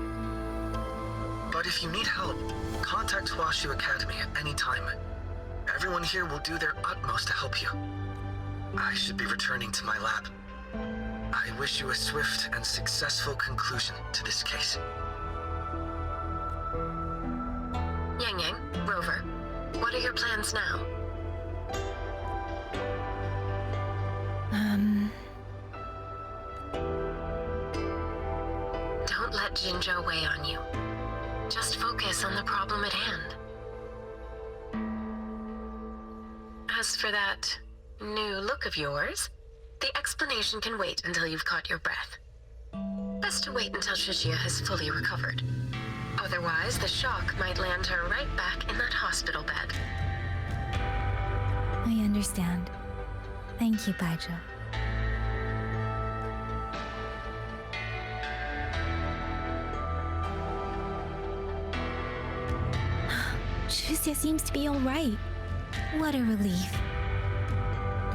[SPEAKER 22] But if you need help, contact Huashu Academy at any time. Everyone here will do their utmost to help you. I should be returning to my lab. I wish you a swift and successful conclusion to this case.
[SPEAKER 18] your plans now? Don't let Jinzhou weigh on you. Just focus on the problem at hand. As for that new look of yours, the explanation can wait until you've caught your breath. Best to wait until Shishia has fully recovered. Otherwise, the shock might land her right back in that hospital bed.
[SPEAKER 14] I understand. Thank you, Baijo. Shusia seems to be all right. What a relief.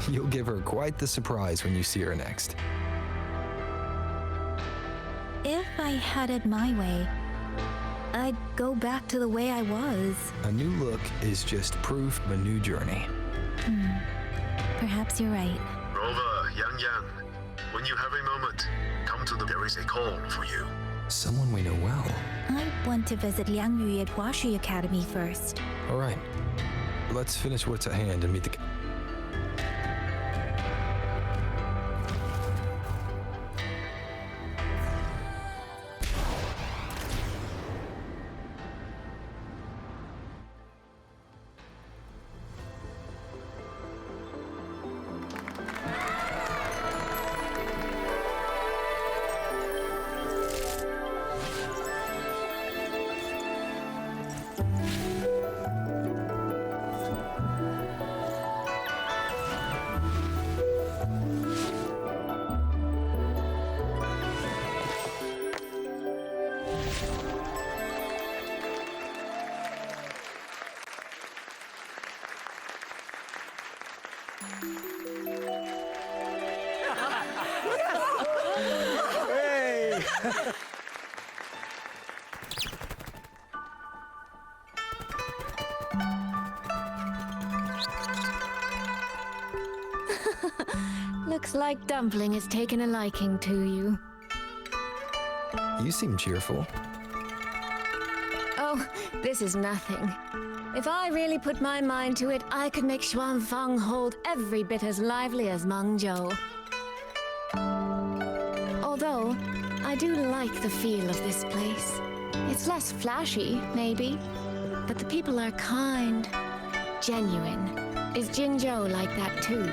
[SPEAKER 11] You'll give her quite the surprise when you see her next.
[SPEAKER 14] If I had it my way, I'd go back to the way I was.
[SPEAKER 11] A new look is just proof of a new journey.
[SPEAKER 14] Perhaps you're right.
[SPEAKER 16] Rover, Yang, when you have a moment, come to there is a call for you.
[SPEAKER 11] Someone we know well.
[SPEAKER 14] I want to visit Liang Yu at Huashi Academy first.
[SPEAKER 11] All right. Let's finish what's at hand and meet the...
[SPEAKER 19] Hey!
[SPEAKER 1] Looks like Dumpling has taken a liking to you.
[SPEAKER 11] You seem cheerful.
[SPEAKER 1] Oh, this is nothing. If I really put my mind to it, I could make Xuanfang hold every bit as lively as Mengzhou. Although, I do like the feel of this place. It's less flashy, maybe, but the people are kind, genuine. Is Jinzhou like that too?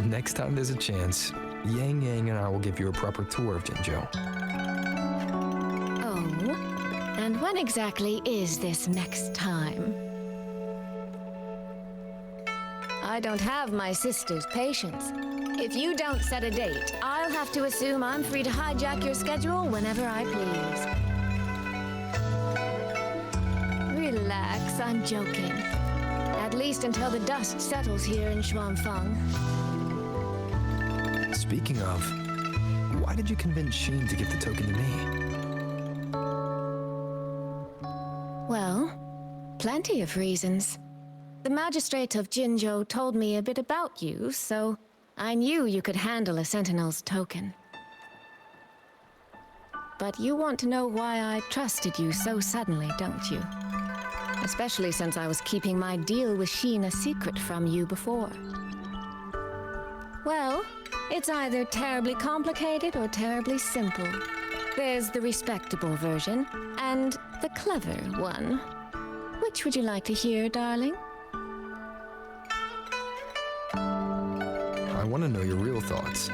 [SPEAKER 11] Next time there's a chance, Yang and I will give you a proper tour of Jinzhou.
[SPEAKER 1] Oh? And when exactly is this next time? I don't have my sister's patience. If you don't set a date, I'll have to assume I'm free to hijack your schedule whenever I please. Relax, I'm joking. At least until the dust settles here in Xuanfang.
[SPEAKER 11] Speaking of, why did you convince Sheen to give the token to me?
[SPEAKER 1] Well, plenty of reasons. The magistrate of Jinzhou told me a bit about you, so I knew you could handle a Sentinel's token. But you want to know why I trusted you so suddenly, don't you? Especially since I was keeping my deal with Sheen a secret from you before. Well, it's either terribly complicated or terribly simple. There's the respectable version, and the clever one. Which would you like to hear, darling?
[SPEAKER 11] I want to know your real thoughts.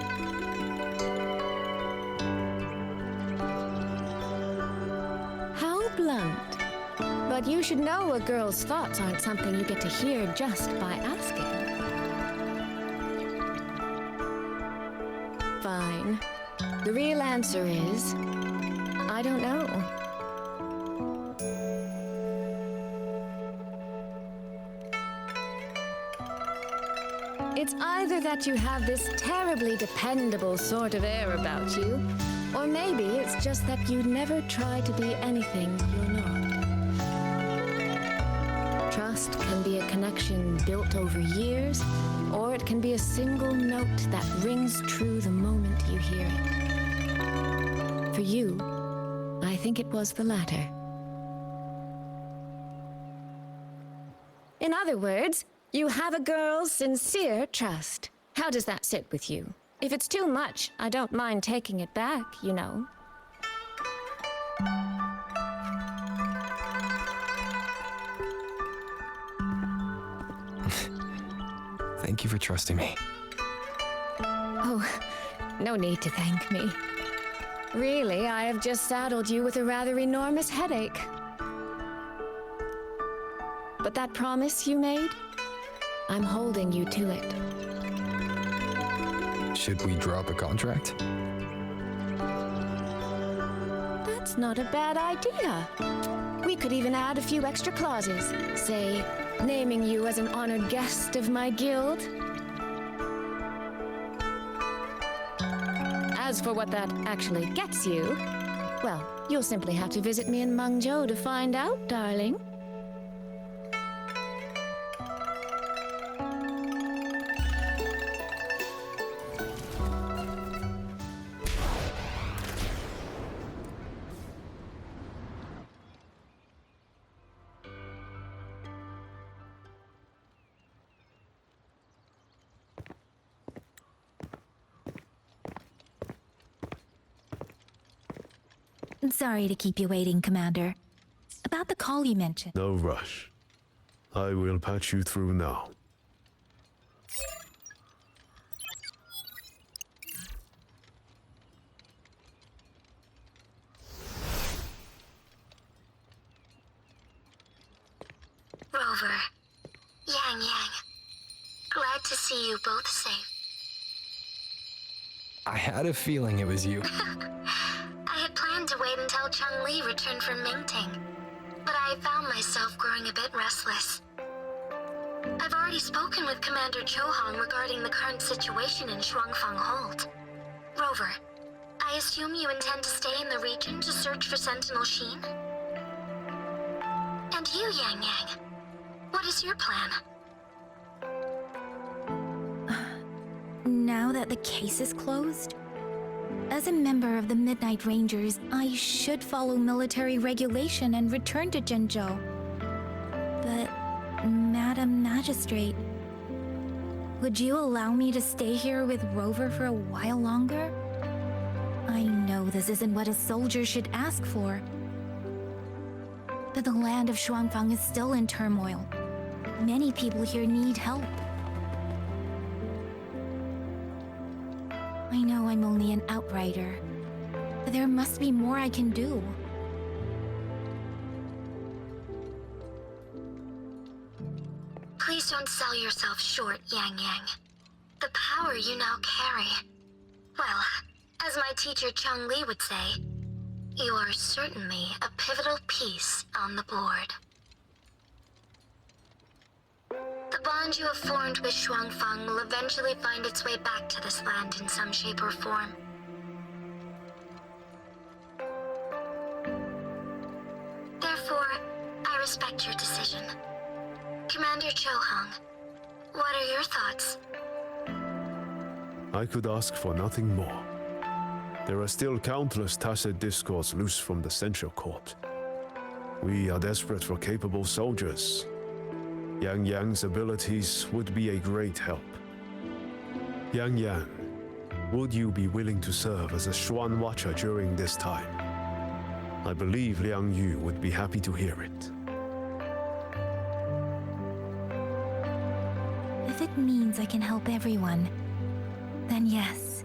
[SPEAKER 1] How blunt. But you should know a girl's thoughts aren't something you get to hear just by asking. Fine. The real answer is, I don't know. It's either that you have this terribly dependable sort of air about you, or maybe it's just that you never try to be anything you're not. Trust can be a connection built over years, or it can be a single note that rings true the moment you hear it. For you, I think it was the latter. In other words, you have a girl's sincere trust. How does that sit with you? If it's too much, I don't mind taking it back, you know.
[SPEAKER 11] Thank you for trusting me.
[SPEAKER 1] Oh, no need to thank me. Really, I have just saddled you with a rather enormous headache. But that promise you made, I'm holding you to it.
[SPEAKER 11] Should we drop a contract?
[SPEAKER 1] That's not a bad idea. We could even add a few extra clauses. Say, naming you as an honored guest of my guild. As for what that actually gets you, well, you'll simply have to visit me in Mengzhou to find out, darling.
[SPEAKER 14] Sorry to keep you waiting, Commander. About the call you mentioned.
[SPEAKER 16] No rush. I will patch you through now.
[SPEAKER 12] Rover, Yang, glad to see you both safe.
[SPEAKER 11] I had a feeling it was you.
[SPEAKER 12] I had planned to wait until Chun-Li returned from Mingting, but I found myself growing a bit restless. I've already spoken with Commander Chohong regarding the current situation in Xuanglin Hold. Rover, I assume you intend to stay in the region to search for Sentinel Sheen? And you, Yang, what is your plan?
[SPEAKER 14] Now that the case is closed, as a member of the Midnight Rangers, I should follow military regulation and return to Zhenzhou. But, Madam Magistrate, would you allow me to stay here with Rover for a while longer? I know this isn't what a soldier should ask for, but the land of Xuanfang is still in turmoil. Many people here need help. I know I'm only an outrider, but there must be more I can do.
[SPEAKER 12] Please don't sell yourself short, Yang. The power you now carry. Well, as my teacher Chun-Li would say, you are certainly a pivotal piece on the board. The bond you have formed with Xuanfang will eventually find its way back to this land in some shape or form. Therefore, I respect your decision. Commander Chohong, what are your thoughts?
[SPEAKER 16] I could ask for nothing more. There are still countless tacit discords loose from the Censure Court. We are desperate for capable soldiers. Yang's abilities would be a great help. Yang, would you be willing to serve as a Xuan Watcher during this time? I believe Liang Yu would be happy to hear it.
[SPEAKER 14] If it means I can help everyone, then yes.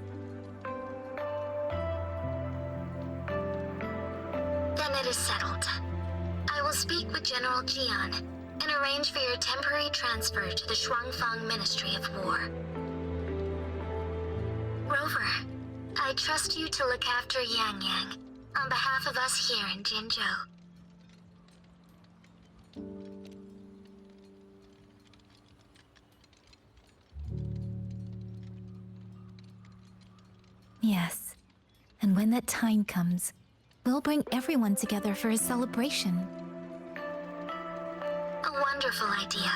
[SPEAKER 12] Then it is settled. I will speak with General Jian and arrange for your temporary transfer to the Xuanfang Ministry of War. Rover, I trust you to look after Yang on behalf of us here in Jinzhou.
[SPEAKER 14] Yes. And when that time comes, we'll bring everyone together for a celebration.
[SPEAKER 12] A wonderful idea.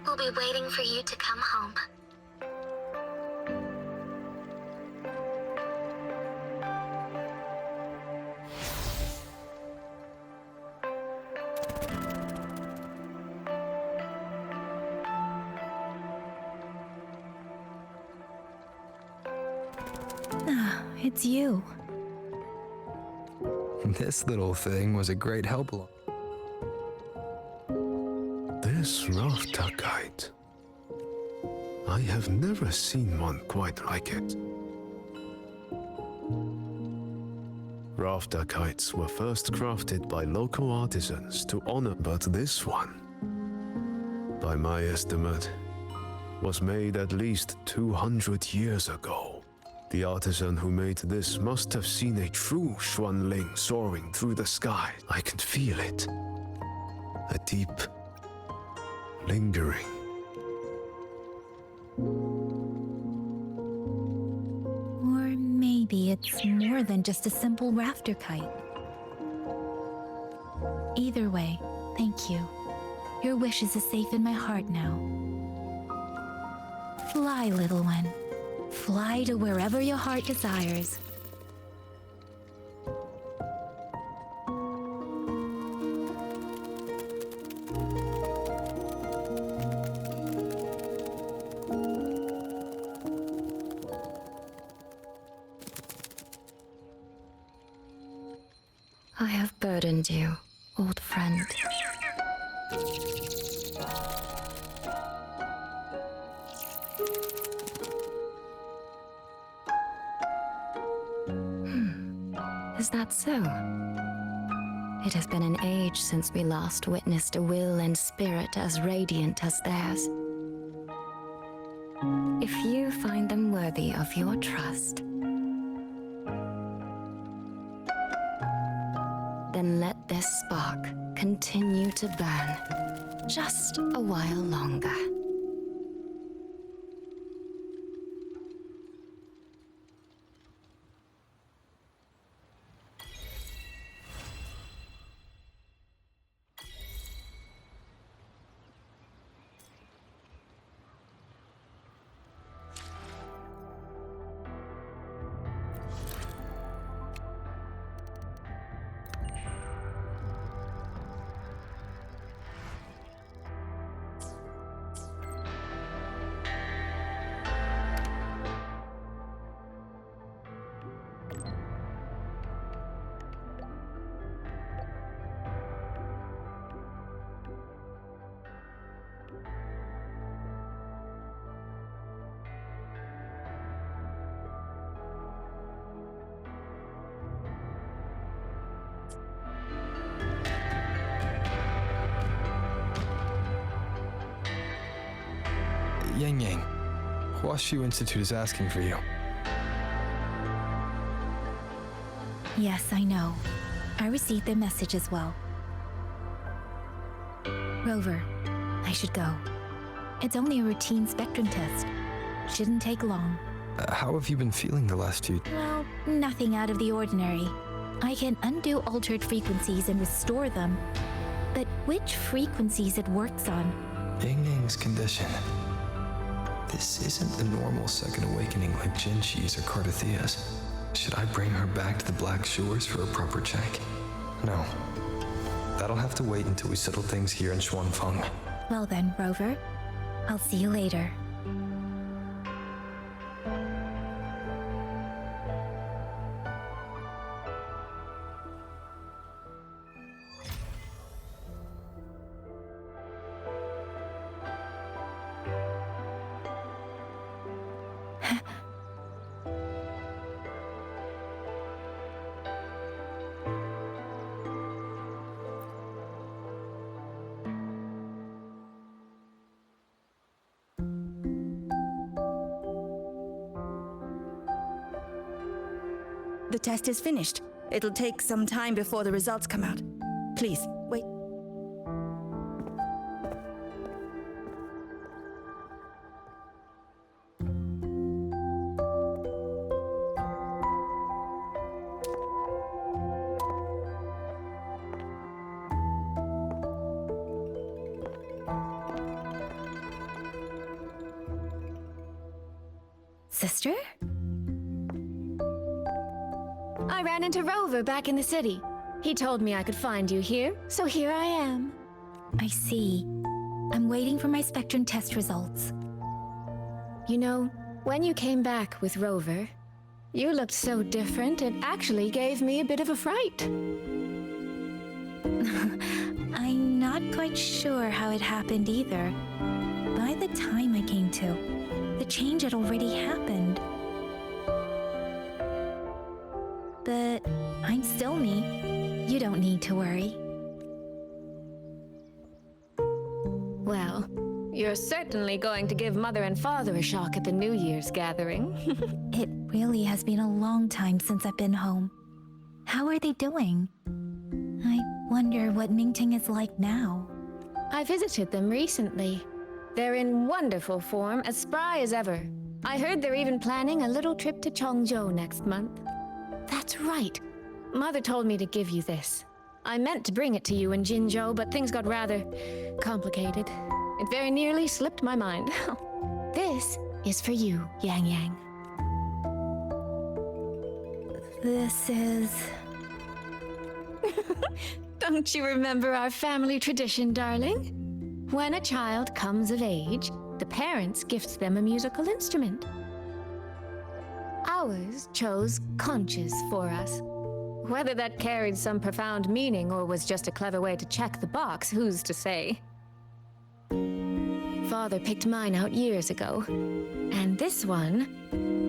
[SPEAKER 12] We'll be waiting for you to come home.
[SPEAKER 14] it's you.
[SPEAKER 11] This little thing was a great help.
[SPEAKER 16] This Raftakite. I have never seen one quite like it. Raftakites were first crafted by local artisans to honor, but this one, by my estimate, was made at least 200 years ago. The artisan who made this must have seen a true Xuanglin soaring through the sky. I can feel it. A deep, lingering.
[SPEAKER 14] Or maybe it's more than just a simple rafter kite. Either way, thank you. Your wishes is safe in my heart now. Fly, little one. Fly to wherever your heart desires.
[SPEAKER 2] I have burdened you, old friend. Is that so? It has been an age since we last witnessed a will and spirit as radiant as theirs. If you find them worthy of your trust, then let this spark continue to burn just a while longer.
[SPEAKER 11] Yang, Huashu Institute is asking for you.
[SPEAKER 14] Yes, I know. I received their message as well. Rover, I should go. It's only a routine spectrum test. Shouldn't take long.
[SPEAKER 11] How have you been feeling the last few...
[SPEAKER 14] Well, nothing out of the ordinary. I can undo altered frequencies and restore them. But which frequencies it works on?
[SPEAKER 11] Yang's condition. This isn't the normal second awakening like Jinshi's or Cardathia's. Should I bring her back to the Black Shores for a proper check? No. That'll have to wait until we settle things here in Xuanfeng.
[SPEAKER 14] Well then, Rover. I'll see you later.
[SPEAKER 4] The test is finished. It'll take some time before the results come out. Please, wait.
[SPEAKER 14] Sister?
[SPEAKER 1] I ran into Rover back in the city. He told me I could find you here, so here I am.
[SPEAKER 14] I see. I'm waiting for my spectrum test results.
[SPEAKER 1] You know, when you came back with Rover, You looked so different, it actually gave me a bit of a fright.
[SPEAKER 14] I'm not quite sure how it happened either. By the time I came to, the change had already happened. But I'm still me. You don't need to worry.
[SPEAKER 1] Well, you're certainly going to give Mother and Father a shock at the New Year's gathering.
[SPEAKER 14] It really has been a long time since I've been home. How are they doing? I wonder what Mingting is like now.
[SPEAKER 1] I visited them recently. They're in wonderful form, as spry as ever. I heard they're even planning a little trip to Chongzhou next month. That's right. Mother told me to give you this. I meant to bring it to you in Jinzhou, but things got rather complicated. It very nearly slipped my mind. This is for you, Yang Yang.
[SPEAKER 14] This is...
[SPEAKER 1] Don't you remember our family tradition, darling? When a child comes of age, the parents gift them a musical instrument. Ours chose conches for us. Whether that carried some profound meaning or was just a clever way to check the box, who's to say? Father picked mine out years ago. And this one,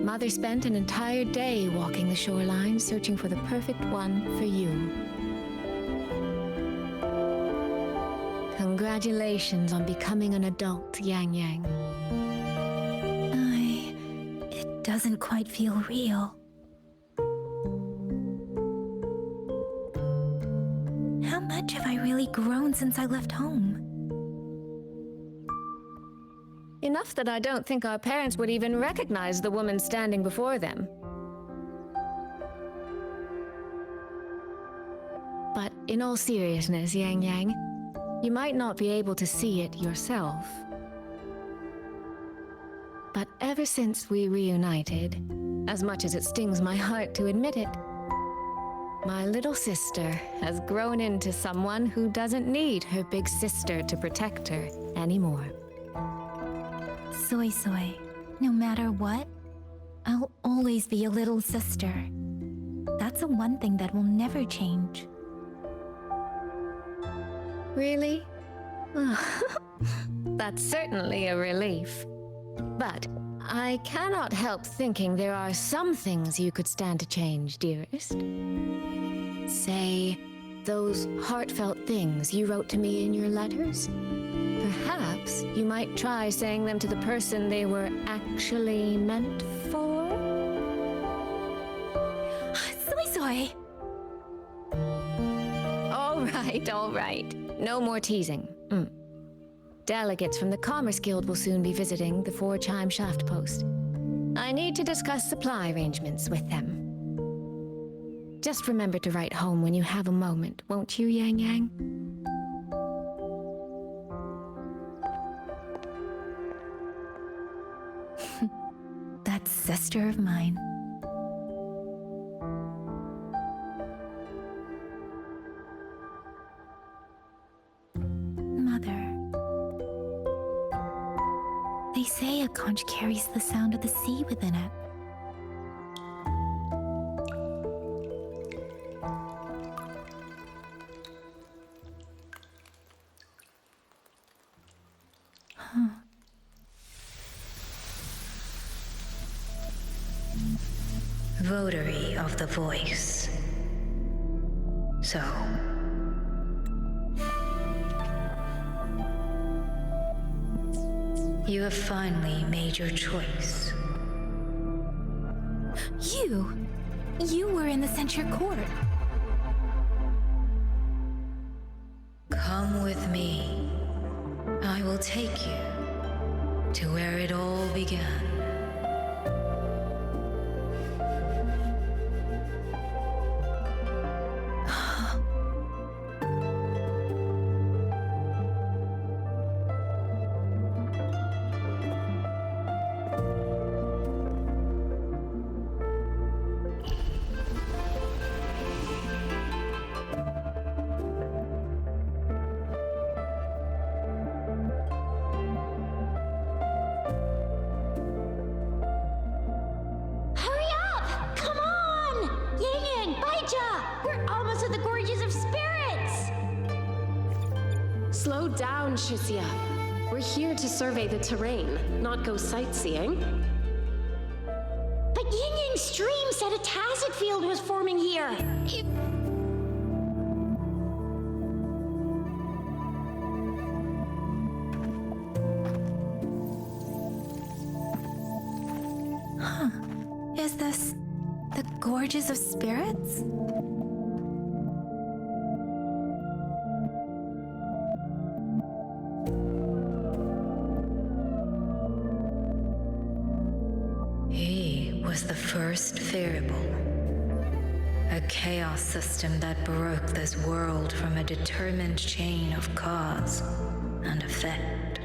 [SPEAKER 1] Mother spent an entire day walking the shoreline searching for the perfect one for you. Congratulations on becoming an adult, Yang Yang.
[SPEAKER 14] It doesn't quite feel real. How much have I really grown since I left home?
[SPEAKER 1] Enough that I don't think our parents would even recognize the woman standing before them. But in all seriousness, Yang Yang, you might not be able to see it yourself. But ever since we reunited, as much as it stings my heart to admit it, my little sister has grown into someone who doesn't need her big sister to protect her anymore.
[SPEAKER 14] Soy Soy, no matter what, I'll always be a little sister. That's the one thing that will never change.
[SPEAKER 1] Really? That's certainly a relief. But I cannot help thinking there are some things you could stand to change, dearest. Say, those heartfelt things you wrote to me in your letters? Perhaps you might try saying them to the person they were actually meant for?
[SPEAKER 14] Soy Soy!
[SPEAKER 1] All right. No more teasing. Delegates from the Commerce Guild will soon be visiting the Four-Chime Shaft Post. I need to discuss supply arrangements with them. Just remember to write home when you have a moment, won't you, Yang Yang?
[SPEAKER 14] That sister of mine. They say a conch carries the sound of the sea within it.
[SPEAKER 2] Votary of the voice. So, you have finally made your choice.
[SPEAKER 14] You were in the censure court.
[SPEAKER 2] Come with me. I will take you to where it all began.
[SPEAKER 6] We're almost at the Gorges of Spirits!
[SPEAKER 15] Slow down, Shisia. We're here to survey the terrain, not go sightseeing.
[SPEAKER 6] But Yin Yang Stream said a tacet field was forming here.
[SPEAKER 14] Huh. Is this the Gorges of Spirits?
[SPEAKER 2] He was the first variable. A chaos system that broke this world from a determined chain of cause and effect.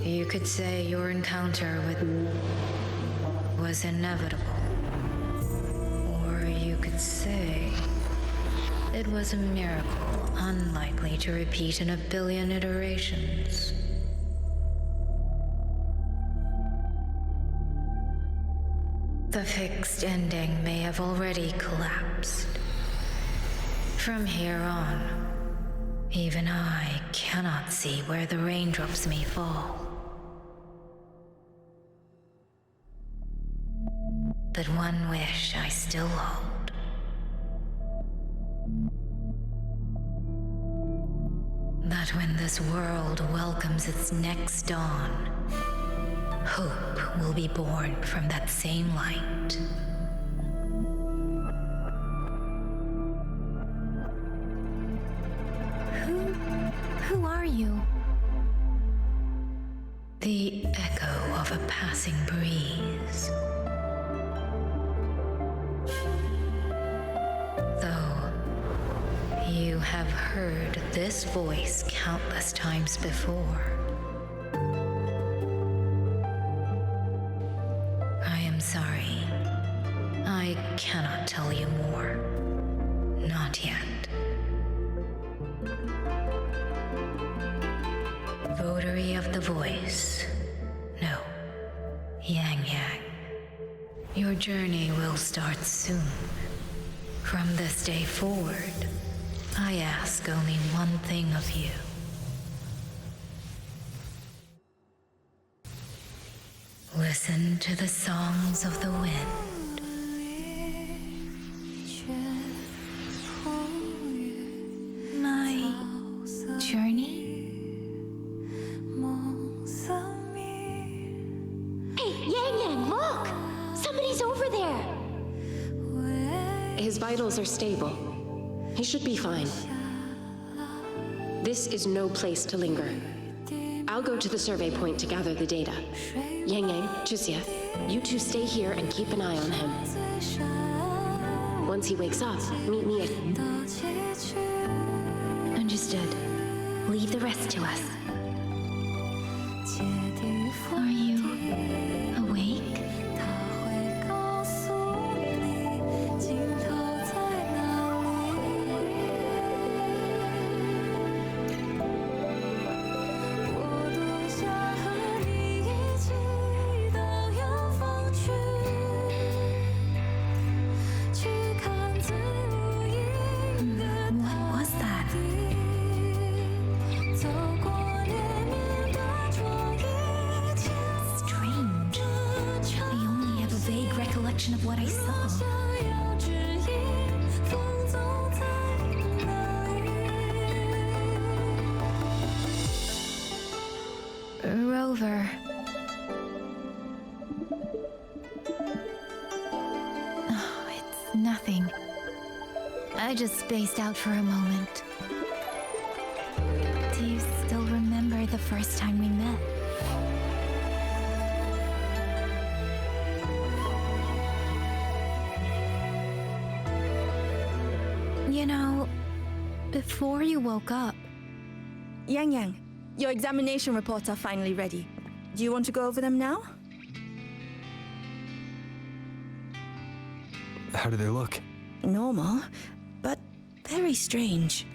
[SPEAKER 2] You could say your encounter with was inevitable. Or you could say it was a miracle unlikely to repeat in a billion iterations. The fixed ending may have already collapsed. From here on, even I cannot see where the raindrops may fall. But one wish I still hold. That when this world welcomes its next dawn, hope will be born from that same light.
[SPEAKER 14] Who are you?
[SPEAKER 2] The echo of a passing breeze. Though you have heard this voice countless times before, I am sorry. I cannot tell you more. Not yet. Votary of the voice. No. Yang Yang. Your journey will start soon. From this day forward, I ask only one thing of you. Listen to the songs of the wind.
[SPEAKER 14] My journey?
[SPEAKER 6] Hey, Yang Yang, look! Somebody's over there!
[SPEAKER 15] His vitals are stable. He should be fine. This is no place to linger. I'll go to the survey point to gather the data. Yang Yang, Chixia, you two stay here and keep an eye on him. Once he wakes up, meet me at...
[SPEAKER 14] Understood. Leave the rest to us. Are you awake? Of what I saw. Rover. Oh, it's nothing. I just spaced out for a moment. Do you still remember the first time we met? You know, before you woke up...
[SPEAKER 4] Yang Yang, your examination reports are finally ready. Do you want to go over them now?
[SPEAKER 11] How do they look?
[SPEAKER 4] Normal, but very strange.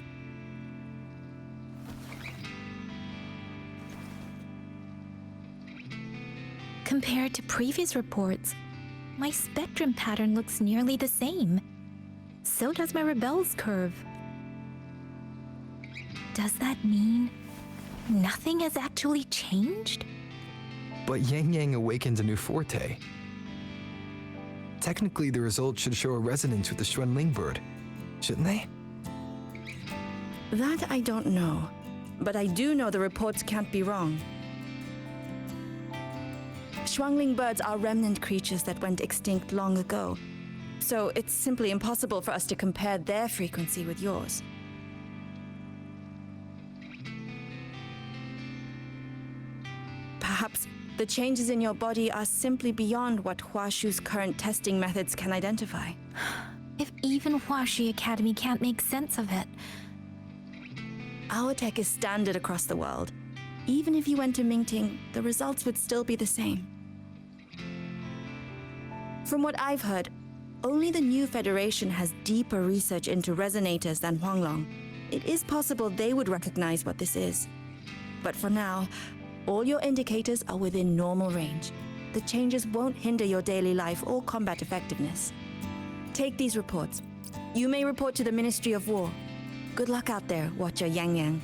[SPEAKER 14] Compared to previous reports, my spectrum pattern looks nearly the same. So does my Rebel's curve. Does that mean nothing has actually changed?
[SPEAKER 11] But Yang Yang awakened a new forte. Technically, the results should show a resonance with the Xuanglin bird, shouldn't they?
[SPEAKER 4] That I don't know, but I do know the reports can't be wrong. Xuanglin birds are remnant creatures that went extinct long ago, so it's simply impossible for us to compare their frequency with yours. Perhaps the changes in your body are simply beyond what Huashu's current testing methods can identify.
[SPEAKER 14] If even Huashi Academy can't make sense of it.
[SPEAKER 4] Our tech is standard across the world. Even if you went to Mingting, the results would still be the same. From what I've heard, only the new Federation has deeper research into resonators than Huanglong. It is possible they would recognize what this is. But for now, all your indicators are within normal range. The changes won't hinder your daily life or combat effectiveness. Take these reports. You may report to the Ministry of War. Good luck out there, Watcher Yang Yang.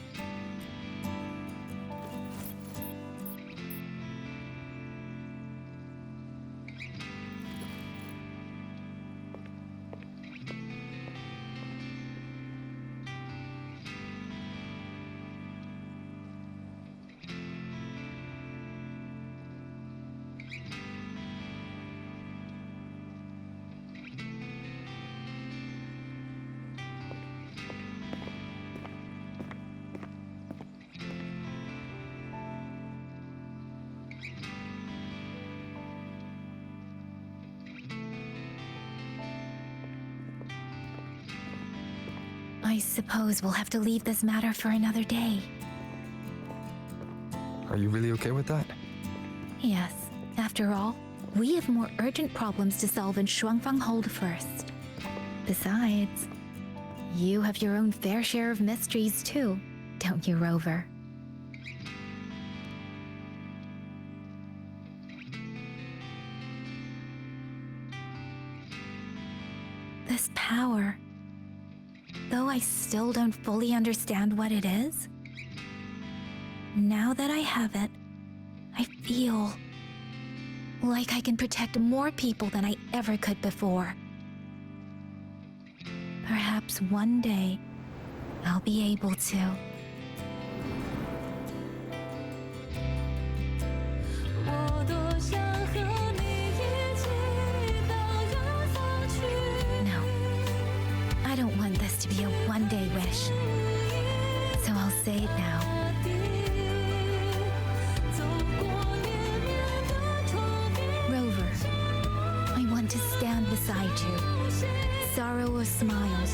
[SPEAKER 14] I suppose we'll have to leave this matter for another day.
[SPEAKER 11] Are you really okay with that?
[SPEAKER 14] Yes. After all, we have more urgent problems to solve in Shuangfang Hold first. Besides, you have your own fair share of mysteries too, don't you, Rover? This power, though I still don't fully understand what it is, now that I have it, I feel like I can protect more people than I ever could before. Perhaps one day, I'll be able to. No, I don't want this to be a one-day wish, so I'll say it now. Rover, I want to stand beside you. Sorrow or smile,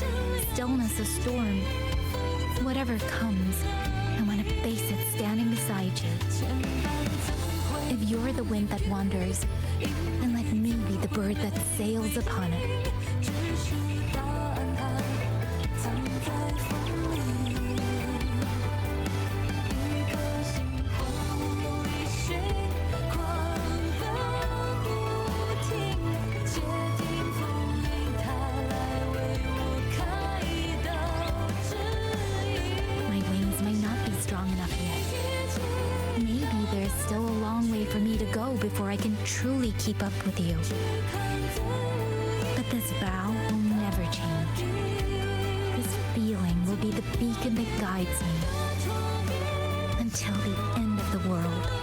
[SPEAKER 14] stillness or storm, whatever comes, I want to face it standing beside you. If you're the wind that wanders, then let me be the bird that sails upon it. Before I can truly keep up with you. But this vow will never change. This feeling will be the beacon that guides me until the end of the world.